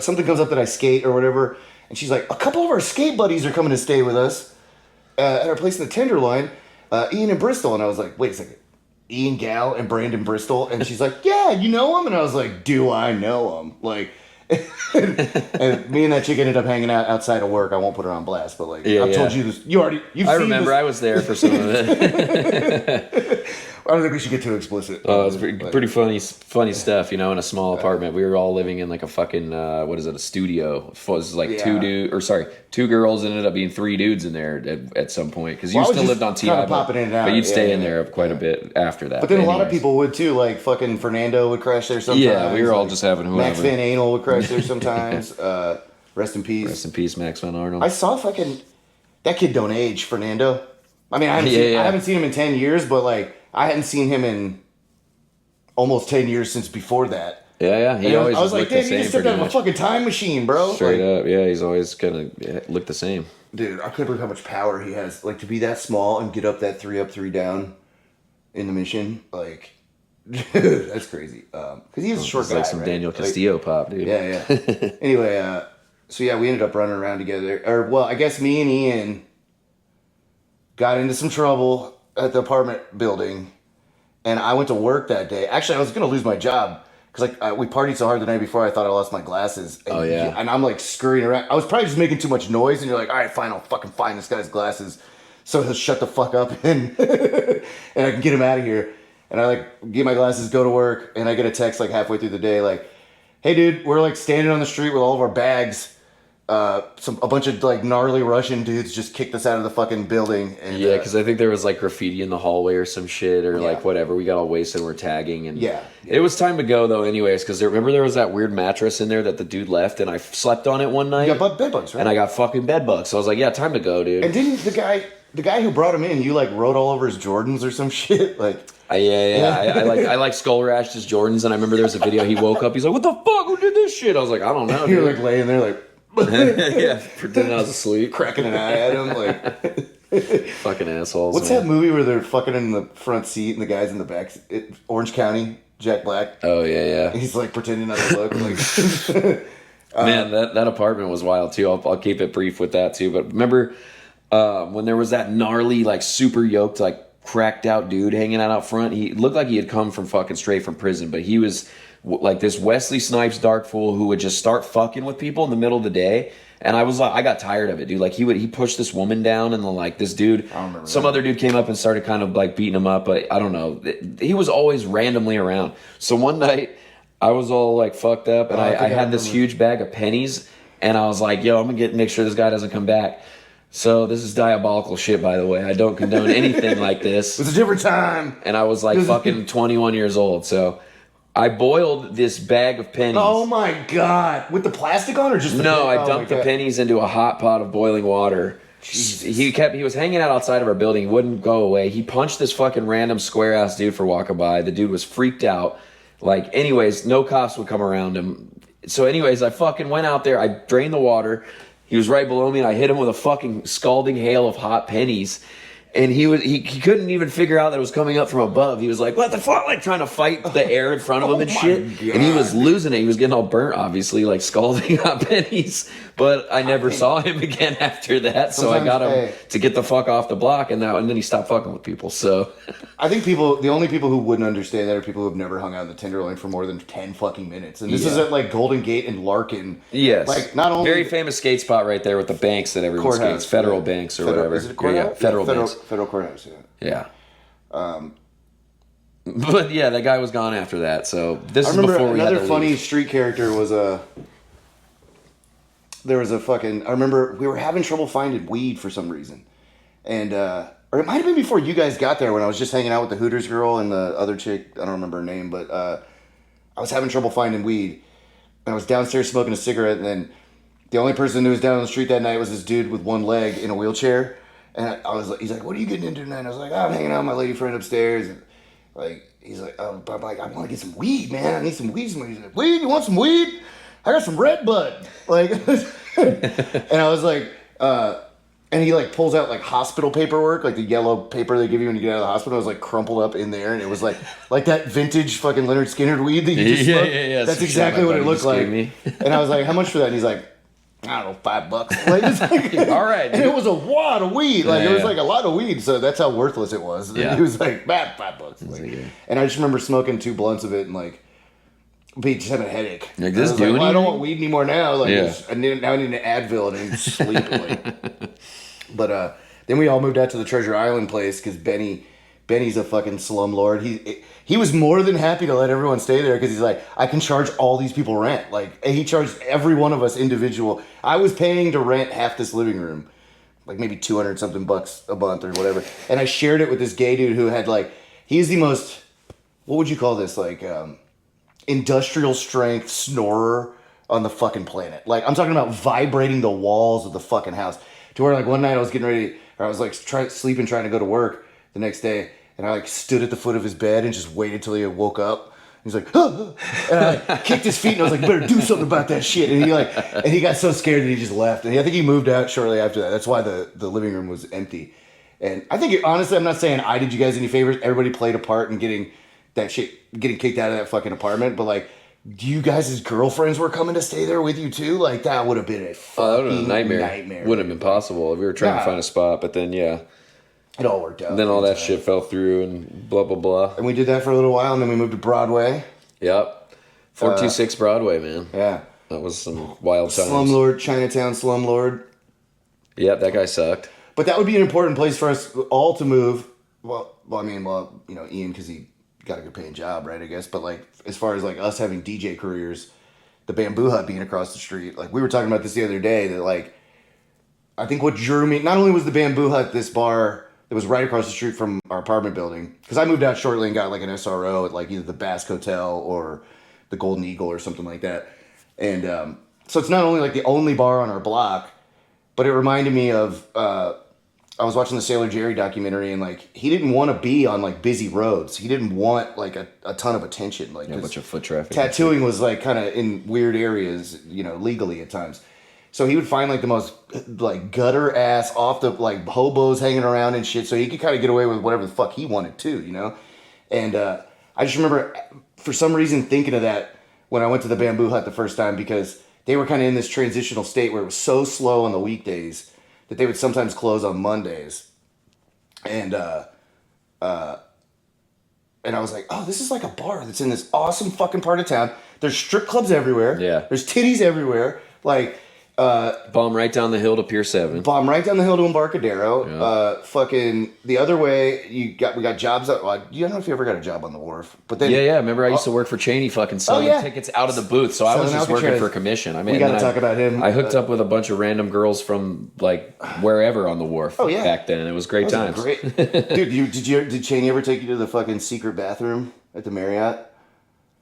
something comes up that I skate or whatever. And she's like, a couple of our skate buddies are coming to stay with us at our place in the Tenderloin, Ian and Bristol. And I was like, wait a second. Ian Gal and Brandon Bristol? And she's like, yeah, you know him? And I was like, do I know him? Like, and me and that chick ended up hanging out outside of work. I won't put her on blast, but like, I've told you this. I remember I was there for some of it. I don't think we should get too explicit. Oh, it's pretty funny stuff, in a small apartment. We were all living in like a fucking, a studio. It was like two girls, ended up being 3 dudes in there at some point. Because you still lived on TI, but you'd stay in there quite a bit after that. But then a lot of people would too, like fucking Fernando would crash there sometimes. Yeah, we were all just having whoever. Max Van Anal would crash there sometimes. Rest in peace. Rest in peace, Max Van Arnold. I saw that kid don't age, Fernando. I mean, I haven't seen him in 10 years, but like, I hadn't seen him in almost 10 years since before that. Yeah. I was like, damn, you just stepped out of a fucking time machine, bro. Straight up, yeah. He's always kind of looked the same. Dude, I couldn't believe how much power he has. Like, to be that small and get up that 3 up, 3 down in the mission, like, dude, that's crazy. Because he was a short guy, like some Daniel Castillo pop, dude. Yeah. Anyway, so yeah, we ended up running around together. Or, well, I guess me and Ian got into some trouble at the apartment building, and I went to work that day. Actually, I was gonna lose my job because like we partied so hard the night before, I thought I lost my glasses. And, and I'm like scurrying around. I was probably just making too much noise, and you're like, all right, fine, I'll fucking find this guy's glasses, so he'll shut the fuck up and and I can get him out of here. And I like get my glasses, go to work, and I get a text like halfway through the day, like, hey dude, we're like standing on the street with all of our bags. A bunch of like gnarly Russian dudes just kicked us out of the fucking building. And, because I think there was like graffiti in the hallway or some shit or like whatever. We got all wasted and we're tagging. And it was time to go though anyways, because remember there was that weird mattress in there that the dude left and I slept on it one night. You got bed bugs, right? And I got fucking bed bugs. So I was like, yeah, time to go, dude. And didn't the guy who brought him in, you like wrote all over his Jordans or some shit? Like I like skull rashed his Jordans, and I remember there was a video he woke up, he's like, what the fuck, who did this shit? I was like, I don't know. You're like laying there like pretending I was asleep, cracking an eye at him like fucking assholes. What's that movie where they're fucking in the front seat and the guy's in the back? Orange County, Jack Black. Oh yeah. He's like pretending not to look. Like man, that apartment was wild too. I'll keep it brief with that too. But remember when there was that gnarly, like super yoked, like cracked out dude hanging out front? He looked like he had come from fucking straight from prison, but he was like this Wesley Snipes dark fool who would just start fucking with people in the middle of the day. And I was like, I got tired of it, dude. Like he pushed this woman down, and then like this dude, other dude came up and started kind of like beating him up. But I don't know, he was always randomly around. So one night I was all like fucked up, and I had this huge bag of pennies, and I was like, yo, I'm gonna make sure this guy doesn't come back. So this is diabolical shit, by the way. I don't condone anything like this. It's a different time. And I was like fucking 21 years old, so I boiled this bag of pennies. Oh my god! With the plastic on, or just the I dumped the pennies into a hot pot of boiling water. Jesus. He was hanging out outside of our building. He wouldn't go away. He punched this fucking random square ass dude for walking by. The dude was freaked out. Like, anyways, no cops would come around him. So, anyways, I fucking went out there. I drained the water. He was right below me, and I hit him with a fucking scalding hail of hot pennies. And he couldn't even figure out that it was coming up from above. He was like, what the fuck? Like trying to fight the air in front of him and shit. God. And he was losing it. He was getting all burnt, obviously, like scalding hot pennies. But I never saw him again after that. So I got him to get the fuck off the block. And then he stopped fucking with people. So I think the only people who wouldn't understand that are people who have never hung out in the Tenderloin for more than 10 fucking minutes. And this is at like Golden Gate and Larkin. Yes. Like not only very famous skate spot right there with the banks that everyone skates. Federal banks or whatever. Is it a courthouse? Yeah, federal banks. Federal courthouse, yeah. But yeah, that guy was gone after that. So this is before we had to leave. Another funny street character was there was a fucking. I remember we were having trouble finding weed for some reason, and I or it might have been before you guys got there when I was just hanging out with the Hooters girl and the other chick. I don't remember her name, but I was having trouble finding weed. I was downstairs smoking a cigarette, and then the only person who was down on the street that night was this dude with one leg in a wheelchair. And I was like, he's like, what are you getting into tonight? And I was like, I'm hanging out with my lady friend upstairs. And like, he's like, oh, but I'm like, I want to get some weed, man. I need some weed. He's like, weed? You want some weed? I got some Red Bud. Like, and I was like, and he like pulls out like hospital paperwork, like the yellow paper they give you when you get out of the hospital. It was like crumpled up in there, and it was like that vintage fucking Leonard Skinner weed that you just smoked. Yeah. That's exactly what it looked like. And I was like, how much for that? And he's like, I don't know, $5. Like, it's like, all right, dude. And it was a wad of weed. Like, it was like a lot of weed. So that's how worthless it was. And he was like, $5. Like, and I just remember smoking 2 blunts of it and like, just having a headache. Like, this I don't want weed anymore now. Like, now I need an Advil and I sleep. Like. But then we all moved out to the Treasure Island place because Benny's a fucking slumlord. He was more than happy to let everyone stay there because he's like, I can charge all these people rent. Like, he charged every one of us individual. I was paying to rent half this living room, like maybe 200 something bucks a month or whatever. And I shared it with this gay dude who had like, he's the most, what would you call this? Like, industrial strength snorer on the fucking planet. Like, I'm talking about vibrating the walls of the fucking house to where like one night I was getting ready, or I was like sleeping, trying to go to work the next day. And I like stood at the foot of his bed and just waited till he woke up. He's like, and I like kicked his feet and I was like, better do something about that shit. And he got so scared that he just left. And I think he moved out shortly after that. That's why the living room was empty. And I think honestly, I'm not saying I did you guys any favors. Everybody played a part in getting kicked out of that fucking apartment. But like, you guys' girlfriends were coming to stay there with you too? Like, that would have been a fucking nightmare. Wouldn't have been possible if we were trying to find a spot. But then, it all worked out. And then all that shit fell through and blah, blah, blah. And we did that for a little while, and then we moved to Broadway. Yep. 426 Broadway, man. Yeah. That was some wild times. Slumlord, Chinatown slumlord. Yep, that guy sucked. But that would be an important place for us all to move. Well, Ian, because he got a good paying job, right, I guess. But, like, as far as, like, us having DJ careers, the Bamboo Hut being across the street. Like, we were talking about this the other day, that, like, I think what drew me, not only was the Bamboo Hut this bar that was right across the street from our apartment building, because I moved out shortly and got, like, an SRO at, like, either the Basque Hotel or the Golden Eagle or something like that. And so it's not only, like, the only bar on our block, but it reminded me of, I was watching the Sailor Jerry documentary, and, like, he didn't want to be on, like, busy roads. He didn't want, like, a ton of attention. Like, a bunch of foot traffic. Tattooing was, like, kind of in weird areas, legally at times. So he would find, like, the most, like, gutter-ass, off the, like, hobos hanging around and shit, so he could kind of get away with whatever the fuck he wanted, too, And I just remember, for some reason, thinking of that when I went to the Bamboo Hut the first time, because they were kind of in this transitional state where it was so slow on the weekdays that they would sometimes close on Mondays. And I was like, oh, this is like a bar that's in this awesome fucking part of town. There's strip clubs everywhere. Yeah. There's titties everywhere. Like, bomb right down the hill to Pier 7. Bomb right down the hill to Embarcadero. Yeah. Fucking the other way, we got jobs. I don't know if you ever got a job on the wharf, but then Remember, I used to work for Cheney, fucking selling tickets out of the booth. So I was just working for commission. I mean, we got to talk about him. I hooked up with a bunch of random girls from like wherever on the wharf. Back then, it was great times. Great, dude. Did Cheney ever take you to the fucking secret bathroom at the Marriott?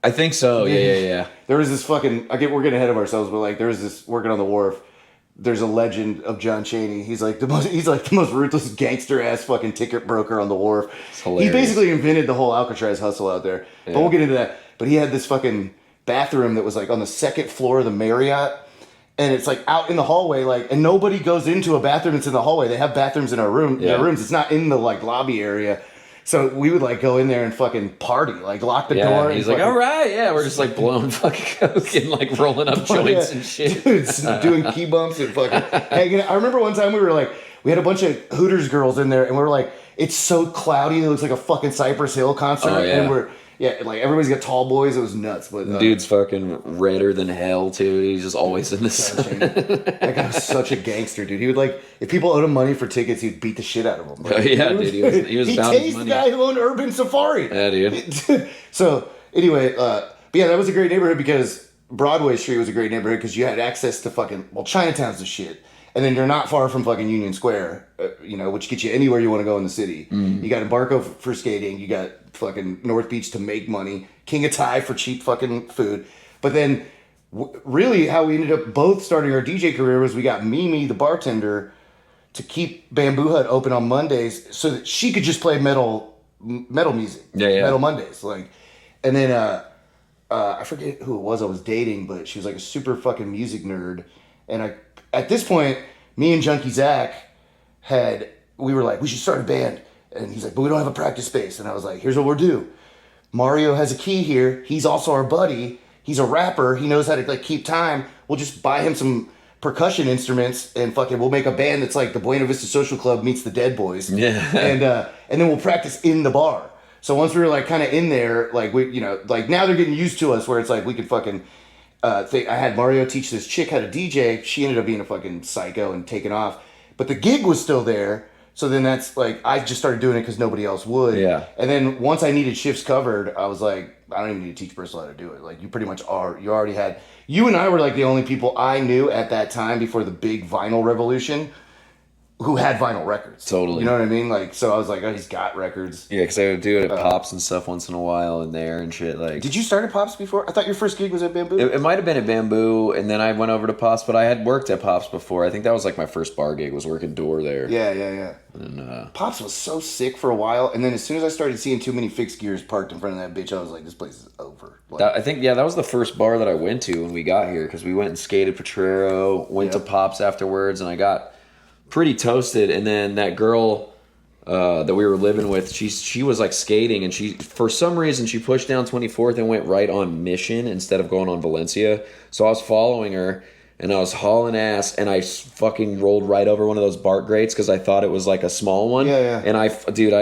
I think so. Yeah. There was this fucking. We're getting ahead of ourselves, but like there was this working on the wharf. There's a legend of John Chaney. He's like the most ruthless gangster ass fucking ticket broker on the wharf. He basically invented the whole Alcatraz hustle out there. Yeah. But we'll get into that. But he had this fucking bathroom that was like on the second floor of the Marriott. And it's like out in the hallway, like, and nobody goes into a bathroom that's in the hallway. They have bathrooms in our rooms. It's not in the like lobby area. So we would like go in there and fucking party, like lock the door. And he's like, all right, we're just like blowing fucking coke and like rolling up joints and shit. Dude, doing key bumps and fucking. Hey, I remember one time we had a bunch of Hooters girls in there and we were like, it's so cloudy, it looks like a fucking Cypress Hill concert. Oh, yeah. And like everybody's got tall boys. It was nuts. But dude's fucking redder than hell too. He's just always in the sun. That guy was such a gangster, dude. He would like if people owed him money for tickets, he'd beat the shit out of them. Like, dude. He was about his money. The guy who owned Urban Safari. Yeah, dude. So anyway, but yeah, that was a great neighborhood because Broadway Street was a great neighborhood because you had access to fucking Chinatown's the shit. And then you're not far from fucking Union Square, which gets you anywhere you want to go in the city. You got Embarco for skating. You got fucking North Beach to make money. King of Thai for cheap fucking food. But then, really, how we ended up both starting our DJ career was we got Mimi, the bartender, to keep Bamboo Hut open on Mondays so that she could just play metal music. Metal Mondays. And then I forget who it was I was dating, but she was like a super fucking music nerd. And at this point, me and Junkie Zach we were like, we should start a band. And he's like, but we don't have a practice space. And I was like, here's what we'll do. Mario has a key here. He's also our buddy. He's a rapper. He knows how to keep time. We'll just buy him some percussion instruments and fucking we'll make a band that's like the Buena Vista Social Club meets the Dead Boys. Yeah. And then we'll practice in the bar. So once we were kind of in there, now they're getting used to us where it's like we could fucking I had Mario teach this chick how to DJ. She ended up being a fucking psycho and taking off. But the gig was still there. So then that's I just started doing it because nobody else would. Yeah. And then once I needed shifts covered, I was like, I don't even need to teach Bristol how to do it. You pretty much are. You already had. You and I were the only people I knew at that time before the big vinyl revolution who had vinyl records. Totally. You know what I mean? So I was like, oh, he's got records. Yeah, because I would do it at Pops and stuff once in a while in there and shit. Did you start at Pops before? I thought your first gig was at Bamboo. It might have been at Bamboo, and then I went over to Pops, but I had worked at Pops before. I think that was my first bar gig, was working door there. Yeah. And, Pops was so sick for a while, and then as soon as I started seeing too many fixed gears parked in front of that bitch, I was like, this place is over. I think, that was the first bar that I went to when we got here, because we went and skated Potrero, went to Pops afterwards, and I got pretty toasted. And then that girl that we were living with, she was skating, and she, for some reason, she pushed down 24th and went right on Mission instead of going on Valencia. So I was following her, and I was hauling ass, and I fucking rolled right over one of those BART grates because I thought it was a small one. Yeah. And I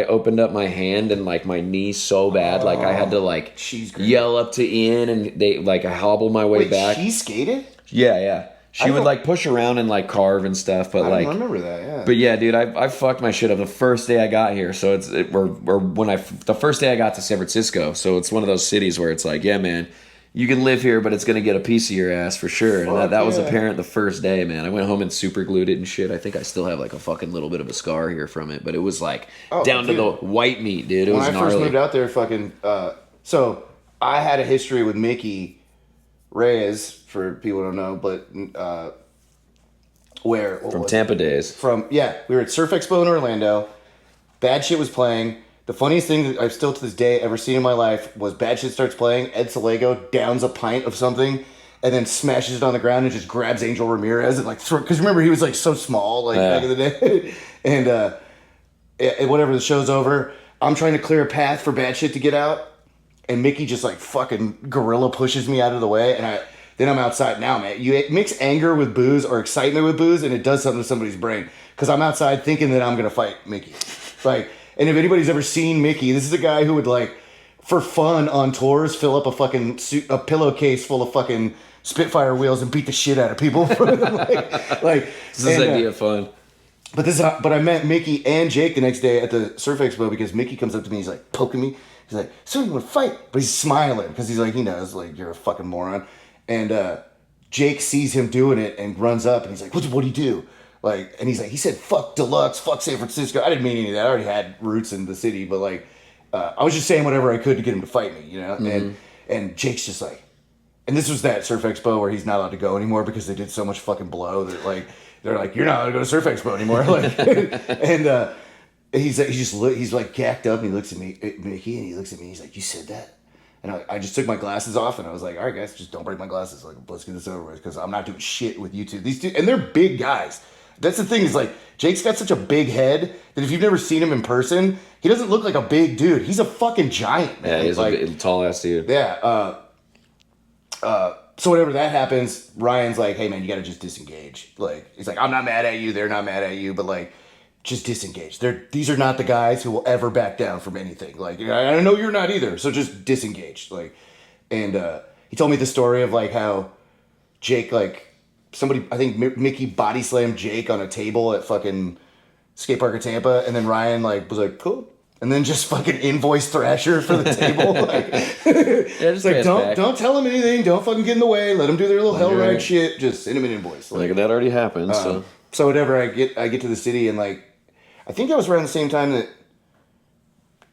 opened up my hand and my knee so bad, I had to yell up to Ian, and they I hobbled my way back. She skated? Yeah. She would push around and carve and stuff, but I remember that. Yeah. But yeah, dude, I fucked my shit up the first day I got here. So the first day I got to San Francisco. So it's one of those cities where it's yeah, man, you can live here, but it's gonna get a piece of your ass for sure. And that was apparent the first day, man. I went home and super glued it and shit. I think I still have a fucking little bit of a scar here from it, but it was down to the white meat, dude. It was gnarly. When I first moved out there, so I had a history with Mickey Reyes, for people who don't know, but from Tampa days. We were at Surf Expo in Orlando. Bad Shit was playing. The funniest thing that I've still to this day ever seen in my life was Bad Shit starts playing, Ed Salego downs a pint of something, and then smashes it on the ground and just grabs Angel Ramirez and because remember he was so small back in the day, and whatever, the show's over, I'm trying to clear a path for Bad Shit to get out, and Mickey just fucking gorilla pushes me out of the way, and then I'm outside now, man. You mix anger with booze or excitement with booze, and it does something to somebody's brain. Because I'm outside thinking that I'm going to fight Mickey. And if anybody's ever seen Mickey, this is a guy who would, for fun on tours, fill up a pillowcase full of fucking Spitfire wheels and beat the shit out of people. This is idea of fun. But I met Mickey and Jake the next day at the Surf Expo because Mickey comes up to me, he's poking me. He's like, so you want to fight? But he's smiling because he's he knows, you're a fucking moron. And Jake sees him doing it and runs up and he's like, what do you do? And he's he said, fuck Deluxe, fuck San Francisco. I didn't mean any of that. I already had roots in the city, but I was just saying whatever I could to get him to fight me, Mm-hmm. And Jake's just and this was that Surf Expo where he's not allowed to go anymore because they did so much fucking blow that they're you're not allowed to go to Surf Expo anymore. And he's gacked up and he looks at me, Mickey, and he looks at me and he's like, you said that? And I just took my glasses off and I was like, all right, guys, just don't break my glasses. Let's get this over with because I'm not doing shit with you two. These two, and they're big guys. That's the thing is Jake's got such a big head that if you've never seen him in person, he doesn't look like a big dude. He's a fucking giant, man. Yeah, he's a tall ass dude. Yeah. So whenever that happens, Ryan's like, hey, man, you got to just disengage. He's like, I'm not mad at you. They're not mad at you. But just disengage. These are not the guys who will ever back down from anything. I know you're not either, so just disengage. And he told me the story of how Jake, somebody, I think Mickey body slammed Jake on a table at fucking skate park of Tampa, and then Ryan was cool, and then just fucking invoice Thrasher for the table. Don't tell him anything. Don't fucking get in the way. Let them do their little hell ride shit. Just send him an invoice. That already happened. So whenever I get to the city and I think that was around the same time that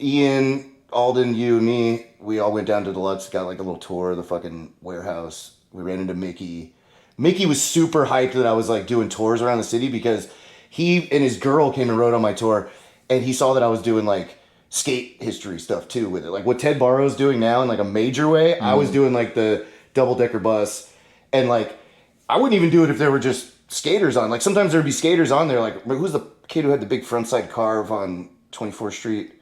Ian, Alden, you, and me, we all went down to Deluxe, got like a little tour of the fucking warehouse. We ran into Mickey. Mickey was super hyped that I was like doing tours around the city because he and his girl came and rode on my tour, and he saw that I was doing like skate history stuff too with it. Like what Ted Barrow's doing now in like a major way, I was doing like the double-decker bus, and like I wouldn't even do it if there were just skaters on. Like sometimes there'd be skaters on there. Like who's the kid who had the big front side carve on 24th Street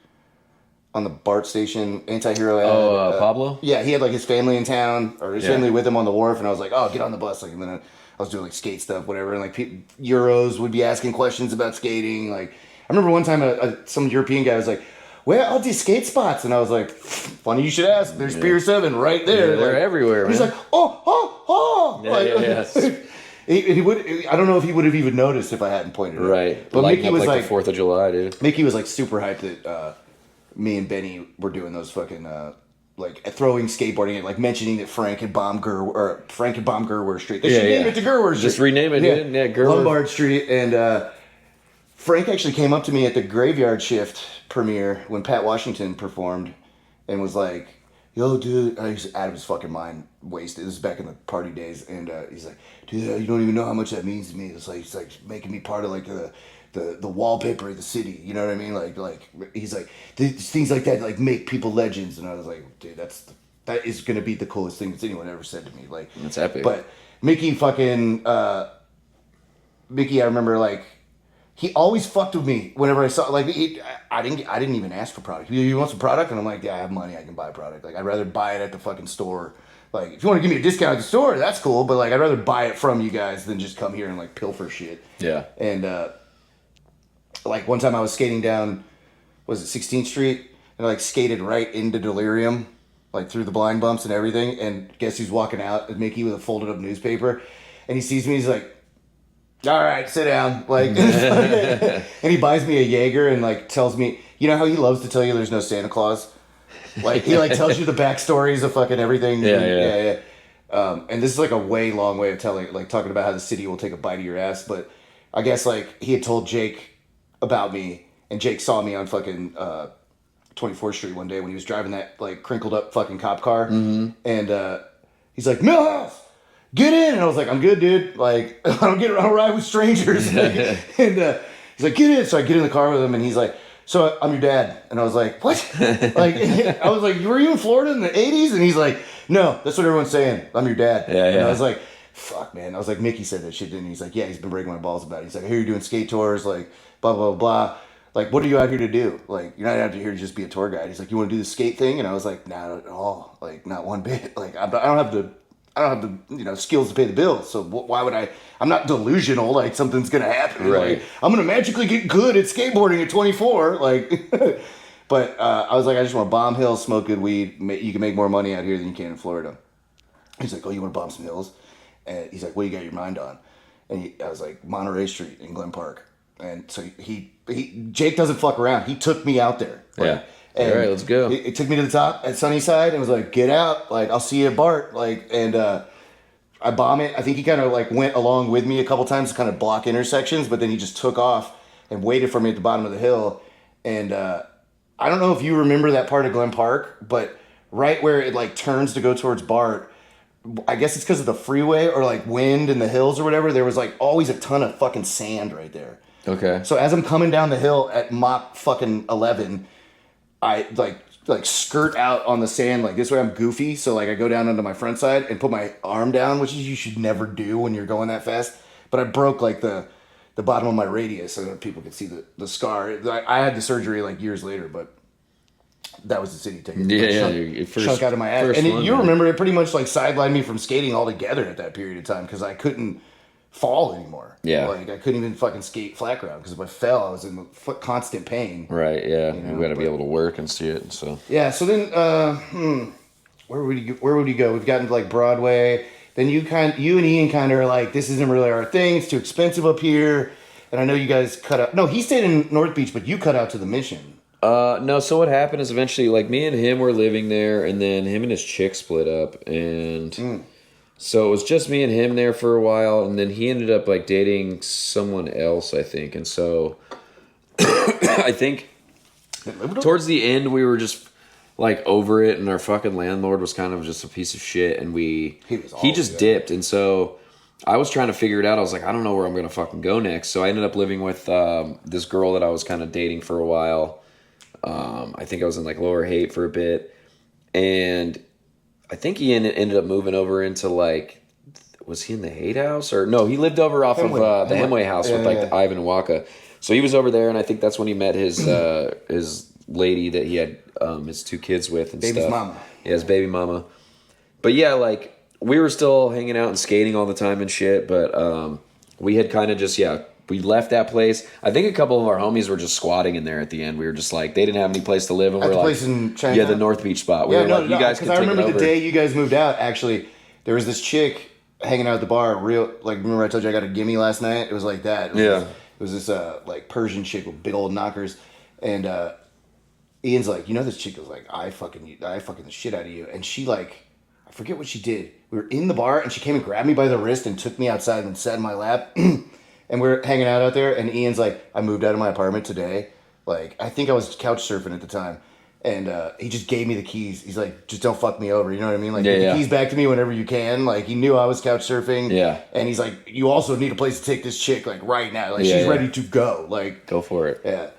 on the BART station, Anti-Hero ad? Pablo? Yeah, he had like his family in town, or his family with him on the wharf, and I was like, oh, get on the bus. Like, and then I was doing like skate stuff, whatever, and like Euros would be asking questions about skating. Like I remember one time some European guy was like, where are these skate spots? And I was like, funny you should ask. There's Pier 7 right there. Yeah, they're like, everywhere, man. He's like, oh. He would. I don't know if he would have even noticed if I hadn't pointed it out. Right. But Lighting Mickey up was like the 4th of July, dude. Mickey was like super hyped that me and Benny were doing those fucking like throwing skateboarding and like mentioning that Frank and Gerwer Street. They should name it to Gerwer Street. Just rename it, dude. Yeah, Gerwer. Lombard Street. And Frank actually came up to me at the Graveyard Shift premiere when Pat Washington performed and was like, yo, dude, he's out of his fucking mind, wasted. This is back in the party days. And he's like, dude, you don't even know how much that means to me. It's like making me part of like the wallpaper of the city. You know what I mean? Like he's like, things like that like make people legends. And I was like, dude, that is going to be the coolest thing that's anyone ever said to me. Like, that's epic. But Mickey, I remember like, he always fucked with me whenever I saw, like, I didn't even ask for product. You want some product? And I'm like, yeah, I have money, I can buy product. Like, I'd rather buy it at the fucking store. Like, if you want to give me a discount at the store, that's cool. But, like, I'd rather buy it from you guys than just come here and, like, pilfer shit. Yeah. And, like, one time I was skating down, was it 16th Street? And I, like, skated right into Delirium, like, through the blind bumps and everything. And guess who's walking out? Mickey with a folded up newspaper. And he sees me, he's like, all right, sit down. Like, and he buys me a Jaeger and like tells me, you know how he loves to tell you there's no Santa Claus? Like he like tells you the backstories of fucking everything. Yeah. And this is like a way long way of talking about how the city will take a bite of your ass. But I guess like he had told Jake about me, and Jake saw me on fucking 24th Street one day when he was driving that like crinkled up fucking cop car, and he's like, Millhouse, get in. And I was like, I'm good, dude. Like, I don't ride with strangers. Like, and he's like, get in. So I get in the car with him, and he's like, so I'm your dad. And I was like, what? Like, I was like, were you in Florida in the 80s? And he's like, no, that's what everyone's saying. I'm your dad. Yeah. And I was like, fuck, man. I was like, Mickey said that shit, didn't he? He's like, yeah, he's been breaking my balls about it. He's like, I hear you're doing skate tours, like, blah, blah, blah. Like, what are you out here to do? Like, you're not out here to just be a tour guide. He's like, you want to do the skate thing? And I was like, not at all. Like, not one bit. Like, I don't have the skills to pay the bills. So why would I? I'm not delusional. Like something's gonna happen. Right. Like, I'm gonna magically get good at skateboarding at 24. Like, but I was like, I just want to bomb hills, smoke good weed. You can make more money out here than you can in Florida. He's like, oh, you want to bomb some hills? And he's like, what do you got your mind on? And I was like, Monterey Street in Glen Park. And so Jake doesn't fuck around. He took me out there. Like, yeah. All right, let's go. It took me to the top at Sunnyside and was like, get out. Like, I'll see you at BART. Like, and I bomb it. I think he kind of like went along with me a couple times to kind of block intersections, but then he just took off and waited for me at the bottom of the hill. And I don't know if you remember that part of Glen Park, but right where it like turns to go towards BART, I guess it's because of the freeway or like wind in the hills or whatever, there was like always a ton of fucking sand right there. Okay. So as I'm coming down the hill at Mach fucking 11, I like skirt out on the sand like this way. I'm goofy, so like I go down onto my front side and put my arm down, which is you should never do when you're going that fast. But I broke like the bottom of my radius so that people could see the scar. I had the surgery like years later, but that was the city taking chunk out of my ass. And you remember it pretty much like sidelined me from skating altogether at that period of time because I couldn't fall anymore. Yeah. Like I couldn't even fucking skate flat ground because if I fell, I was in constant pain. Right, yeah. You got to be able to work and see it. So yeah, so then where would you go? We've gotten to like Broadway. Then you and Ian kind of are like, this isn't really our thing. It's too expensive up here. And I know you guys cut out. No, he stayed in North Beach, but you cut out to the Mission. No, so what happened is eventually, like, me and him were living there, and then him and his chick split up, and so it was just me and him there for a while, and then he ended up, like, dating someone else, I think, and so I think towards the end we were just like over it, and our fucking landlord was kind of just a piece of shit, and he just dipped, and so I was trying to figure it out. I was like, I don't know where I'm gonna fucking go next. So I ended up living with this girl that I was kind of dating for a while. I think I was in like Lower Haight for a bit, and I think he ended up moving over into like, was he in the Haight house or no? He lived over off of the Hemway house with like the Ivan and Waka. So he was over there, and I think that's when he met his lady that he had his 2 kids with and Baby's stuff. mama. Yeah, his baby mama. But yeah, like we were still hanging out and skating all the time and shit. But we had kind of just we left that place. I think a couple of our homies were just squatting in there at the end. We were just like, they didn't have any place to live, and At we're the like, place in China? yeah, the North Beach spot. We were like, you guys can take it over. Because I remember the day you guys moved out. Actually, there was this chick hanging out at the bar. Remember I told you I got a gimme last night? It was like that. It was this like Persian chick with big old knockers, and Ian's like, this chick was like, I fucking the shit out of you, and she like, I forget what she did. We were in the bar, and she came and grabbed me by the wrist and took me outside and sat in my lap. And we're hanging out there, and Ian's like, I moved out of my apartment today. Like, I think I was couch surfing at the time. And he just gave me the keys. He's like, just don't fuck me over. You know what I mean? Like, get the keys back to me whenever you can. Like, he knew I was couch surfing. Yeah. And he's like, you also need a place to take this chick, like, right now. Like, she's ready to go. Like, go for it. Yeah.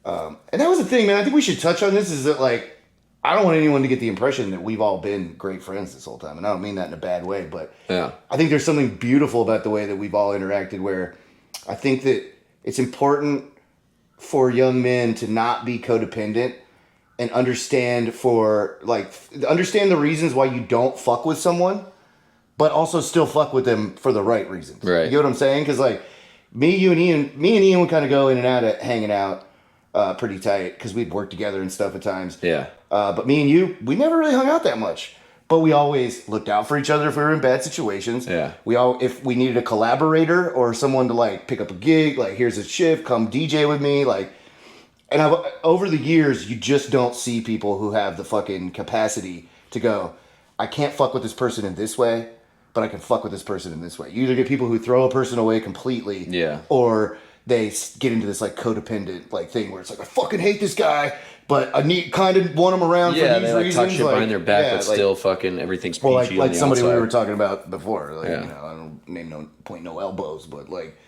And that was the thing, man. I think we should touch on this, is that, like, I don't want anyone to get the impression that we've all been great friends this whole time. And I don't mean that in a bad way. But I think there's something beautiful about the way that we've all interacted, where I think that it's important for young men to not be codependent and understand the reasons why you don't fuck with someone, but also still fuck with them for the right reasons. Right. You get what I'm saying? Because like me and Ian would kind of go in and out of hanging out pretty tight because we'd work together and stuff at times. Yeah. But me and you, we never really hung out that much. But we always looked out for each other if we were in bad situations. Yeah. If we needed a collaborator or someone to like pick up a gig, like here's a shift, come DJ with me, like. And over the years, you just don't see people who have the fucking capacity to go, I can't fuck with this person in this way, but I can fuck with this person in this way. You either get people who throw a person away completely, or they get into this like codependent like thing where it's like, I fucking hate this guy, but I kind of want him around for these reasons. Yeah, they like talk shit behind their back, but still fucking everything's peachy on the like somebody outside. we were talking about before. Like, I don't name no elbows, but like,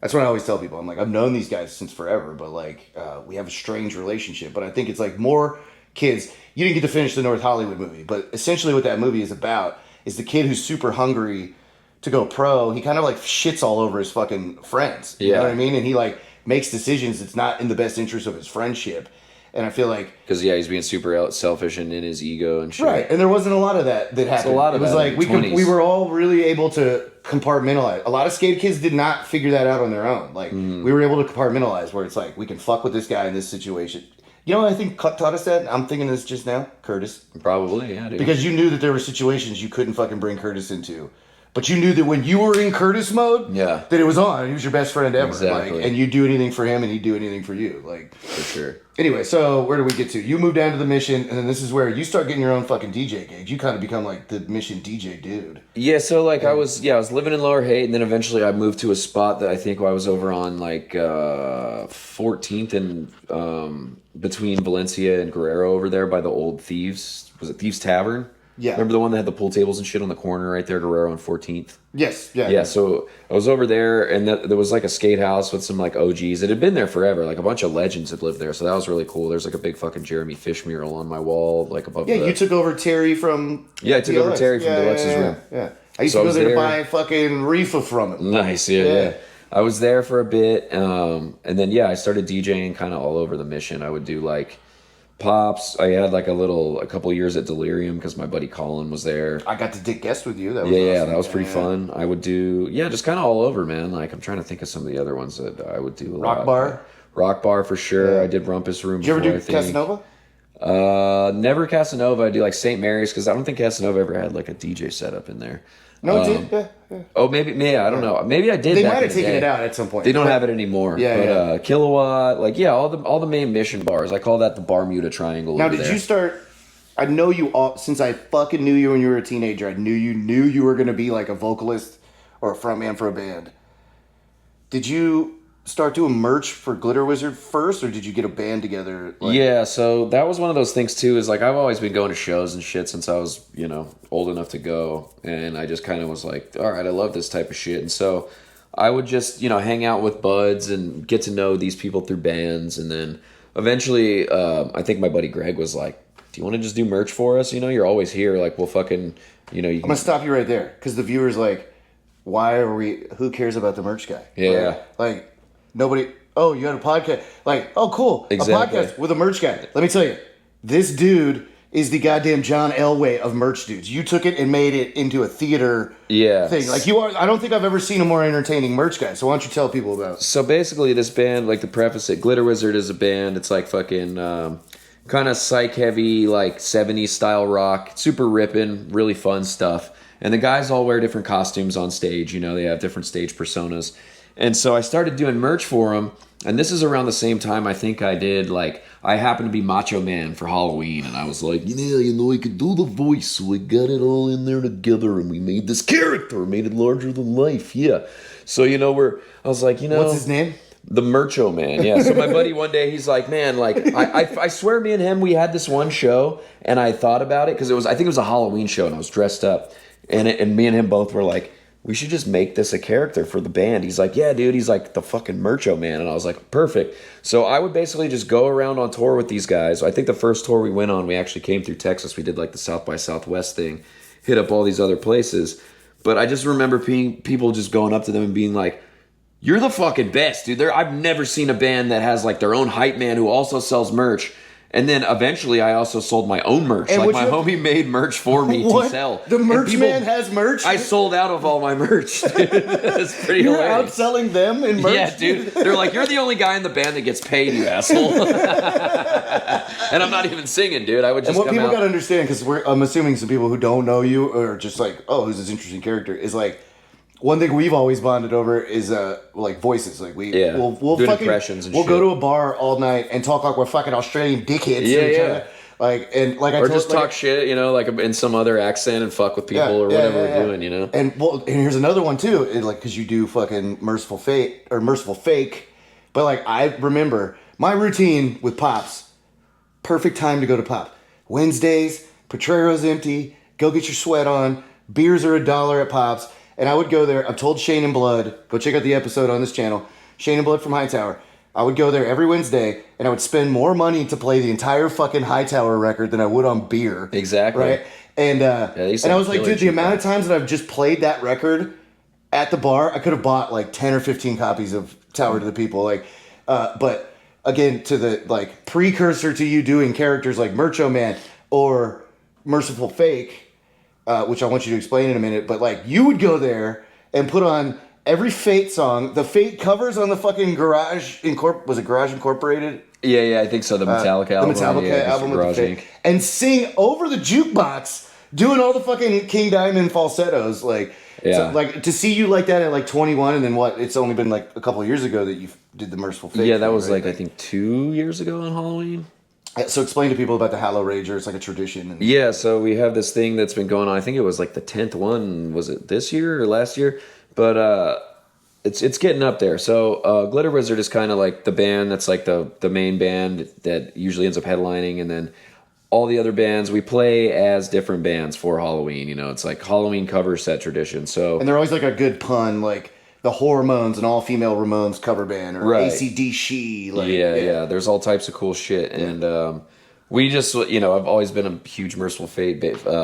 that's what I always tell people. I'm like, I've known these guys since forever, but like, we have a strange relationship. But I think it's like more kids. You didn't get to finish the North Hollywood movie, but essentially what that movie is about is the kid who's super hungry to go pro. He kind of like shits all over his fucking friends. You know what I mean? And he like makes decisions that's not in the best interest of his friendship. And I feel like... Because, he's being super selfish and in his ego and shit. Right, and there wasn't a lot of that happened. A lot of it was that like we were all really able to compartmentalize. A lot of skate kids did not figure that out on their own. Like, we were able to compartmentalize where it's like, we can fuck with this guy in this situation. You know what I think taught us that? I'm thinking this just now. Curtis. Probably, yeah, dude. Because you knew that there were situations you couldn't fucking bring Curtis into. But you knew that when you were in Curtis mode, that it was on. He was your best friend ever. Exactly. Like, and you'd do anything for him, and he'd do anything for you. Like, for sure. Anyway, so where do we get to? You moved down to the Mission, and then this is where you start getting your own fucking DJ gigs. You kind of become like the Mission DJ dude. Yeah, so like I was living in Lower Haight, and then eventually I moved to a spot that I think I was over on like 14th and between Valencia and Guerrero over there by the old Thieves. Was it Thieves Tavern? Yeah. Remember the one that had the pool tables and shit on the corner right there, Guerrero and 14th? Yes. Yeah. Yeah, so I was over there, and there was like a skate house with some like OGs. It had been there forever. Like a bunch of legends had lived there, so that was really cool. There's like a big fucking Jeremy Fish mural on my wall, like above you took over Terry from... Yeah, I took over Terry from Deluxe's room. Yeah. I used to go there to buy fucking Reefa from him. Nice, yeah. I was there for a bit, and then, I started DJing kind of all over the Mission. I would do like... Pops. I had like a couple years at Delirium because my buddy Colin was there. I got to dig guest with you. That was awesome. That was pretty fun. I would do just kind of all over, man. Like I'm trying to think of some of the other ones that I would do a lot. Rock Bar for sure. I did Rumpus Room. Did you ever do Casanova? Never Casanova. I do like St. Mary's because I don't think Casanova ever had like a DJ setup in there. No, it did. Yeah. Oh, maybe. I don't know. Maybe I did. They might have taken it out at some point. They don't have it anymore. Yeah, Kilowatt, all the main Mission bars. I call that the Bermuda Triangle. Now, did you start? I know you all since I fucking knew you when you were a teenager. I knew you were going to be like a vocalist or a frontman for a band. Did you start doing merch for Glitter Wizard first, or did you get a band together? Yeah, so that was one of those things too, is like I've always been going to shows and shit since I was, old enough to go. And I just kind of was like, all right, I love this type of shit. And so I would just, hang out with buds and get to know these people through bands. And then eventually, I think my buddy Greg was like, do you want to just do merch for us? You're always here. Like, we'll fucking, I'm going to stop you right there, because the viewer's like, who cares about the merch guy? Yeah. Like nobody, you had a podcast. Like, oh, cool. Exactly. A podcast with a merch guy. Let me tell you, this dude is the goddamn John Elway of merch dudes. You took it and made it into a theater thing. Like, you are, I don't think I've ever seen a more entertaining merch guy. So why don't you tell people about it? So basically this band, like to preface it, Glitter Wizard is a band. It's like fucking kind of psych heavy, like 70s style rock. Super ripping, really fun stuff. And the guys all wear different costumes on stage. They have different stage personas. And so I started doing merch for them. And this is around the same time I think I did, I happened to be Macho Man for Halloween. And I was like, I could do the voice. So we got it all in there together. And we made this character, made it larger than life. Yeah. So, I was like, What's his name? The Mercho Man, yeah. So my buddy one day, he's like, man, I swear me and him, we had this one show. And I thought about it because I think it was a Halloween show and I was dressed up. And me and him both were like, we should just make this a character for the band. He's like, yeah, dude. He's like, the fucking Mercho Man. And I was like, perfect. So I would basically just go around on tour with these guys. I think the first tour we went on, we actually came through Texas. We did the South by Southwest thing, hit up all these other places. But I just remember people just going up to them and being like, you're the fucking best, dude. I've never seen a band that has their own hype man who also sells merch. And then eventually I also sold my own merch. And my homie made merch for me to sell. The merch man has merch? I sold out of all my merch. It's pretty hilarious. You're outselling them in merch? Yeah, dude. They're like, you're the only guy in the band that gets paid, you asshole. And I'm not even singing, dude. I would just And what people got to understand, because I'm assuming some people who don't know you are just like, oh, who's this interesting character, is one thing we've always bonded over is voices. We'll doing fucking impressions and we'll shit. go to a bar all night and talk like we're fucking Australian dickheads. Yeah. Or just talk shit, in some other accent and fuck with people or whatever we're doing, And here's another one too, because you do fucking Merciful Fate or Merciful Fake. But I remember my routine with Pops. Perfect time to go to Pop. Wednesdays, Potrero's empty. Go get your sweat on. Beers are $1 at Pops. And I would go there. I've told Shane and Blood, go check out the episode on this channel. Shane and Blood from Hightower. I would go there every Wednesday, and I would spend more money to play the entire fucking Hightower record than I would on beer. Exactly. Right? And and I was like, dude, the amount of times that I've just played that record at the bar, I could have bought 10 or 15 copies of Tower to the People. But again, to the precursor to you doing characters like Mercho Man or Merciful Fake, which I want you to explain in a minute, but you would go there and put on every Fate song, the Fate covers on the fucking was it Garage Incorporated? Yeah, I think so. The Metallica album. The Metallica album with the Fate. And sing over the jukebox, doing all the fucking King Diamond falsettos. To see you like that at 21, and then it's only been a couple of years ago that you did the Merciful Fate. Yeah, that was I think 2 years ago on Halloween. So explain to people about the Hallow Rager. It's like a tradition. Yeah, so we have this thing that's been going on. I think it was the 10th one. Was it this year or last year? But it's getting up there. So Glitter Wizard is kind of the band that's the main band that usually ends up headlining. And then all the other bands, we play as different bands for Halloween. It's Halloween cover set tradition. So and they're always a good pun, the Hormones, an all-female Ramones cover band, or AC/DC. Yeah. There's all types of cool shit. And we just, I've always been a huge Merciful Fate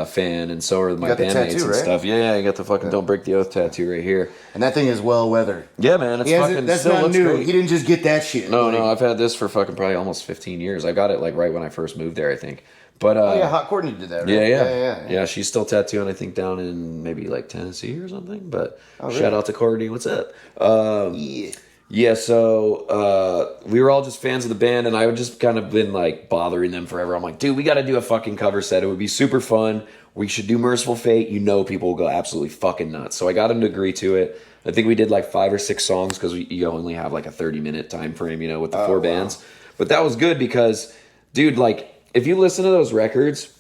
fan, and so are my bandmates and stuff. Yeah, I got the fucking Don't Break the Oath tattoo right here. And that thing is well-weathered. Yeah, man. That's still not new. Great. He didn't just get that shit. No, I've had this for fucking probably almost 15 years. I got it right when I first moved there, I think. But Hot Courtney did that, right? Yeah, she's still tattooing, I think, down in maybe Tennessee or something. But shout out to Courtney, what's up? Yeah, so we were all just fans of the band, and I would just kind of been bothering them forever. I'm like, dude, we got to do a fucking cover set. It would be super fun. We should do Merciful Fate. People will go absolutely fucking nuts. So I got him to agree to it. I think we did 5 or 6 songs because you only have a 30-minute time frame, with the 4 bands. But that was good because, dude, if you listen to those records,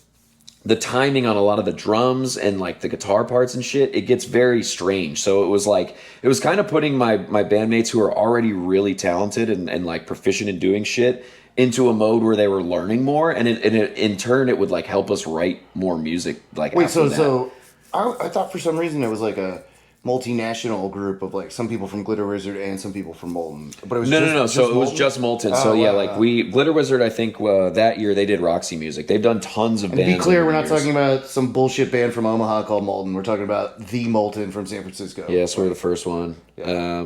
the timing on a lot of the drums and like the guitar parts and shit, it gets very strange. So it was kind of putting my bandmates who are already really talented and like proficient in doing shit into a mode where they were learning more, and in turn it would like help us write more music. Like, wait, so I thought for some reason it was like a multinational group of like some people from Glitter Wizard and some people from Molten, but it was no. So it was just Molten. So yeah, like Glitter Wizard. I think that year they did Roxy Music. They've done tons of bands. And be clear, we're not talking about some bullshit band from Omaha called Molten. We're talking about the Molten from San Francisco. Yes, we're the first one. Yeah.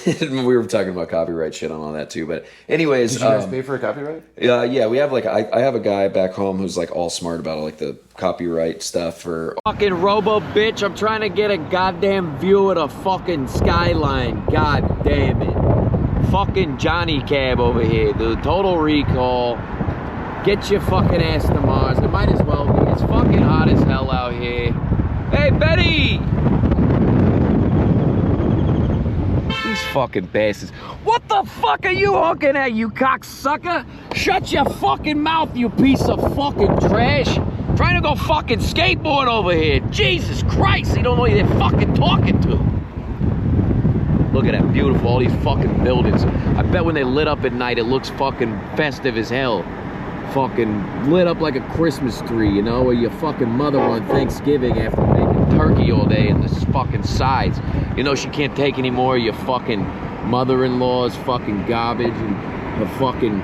We were talking about copyright shit on all that too. But anyways, did you guys pay for a copyright? Yeah, we have like I have a guy back home who's like all smart about like the copyright stuff for fucking robo bitch. I'm trying to get a goddamn view of the fucking skyline. God damn it. Fucking Johnny Cab over here, dude. Total recall. Get your fucking ass to Mars. It might as well be. It's fucking hot as hell out here. Hey, Betty! These fucking bastards. What the fuck are you honking at, you cocksucker? Shut your fucking mouth, you piece of fucking trash. Trying to go fucking skateboard over here. Jesus Christ, you don't know who you're fucking talking to. Look at that, beautiful, all these fucking buildings. I bet when they lit up at night, it looks fucking festive as hell. Fucking lit up like a Christmas tree, you know, or your fucking mother on Thanksgiving after making turkey all day and the fucking sides. You know she can't take any more of your fucking mother-in-law's fucking garbage and her fucking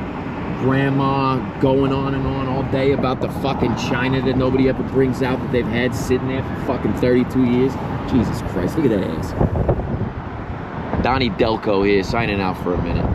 grandma going on and on all day about the fucking china that nobody ever brings out that they've had sitting there for fucking 32 years. Jesus Christ, look at that ass. Donnie Delco here, signing out for a minute.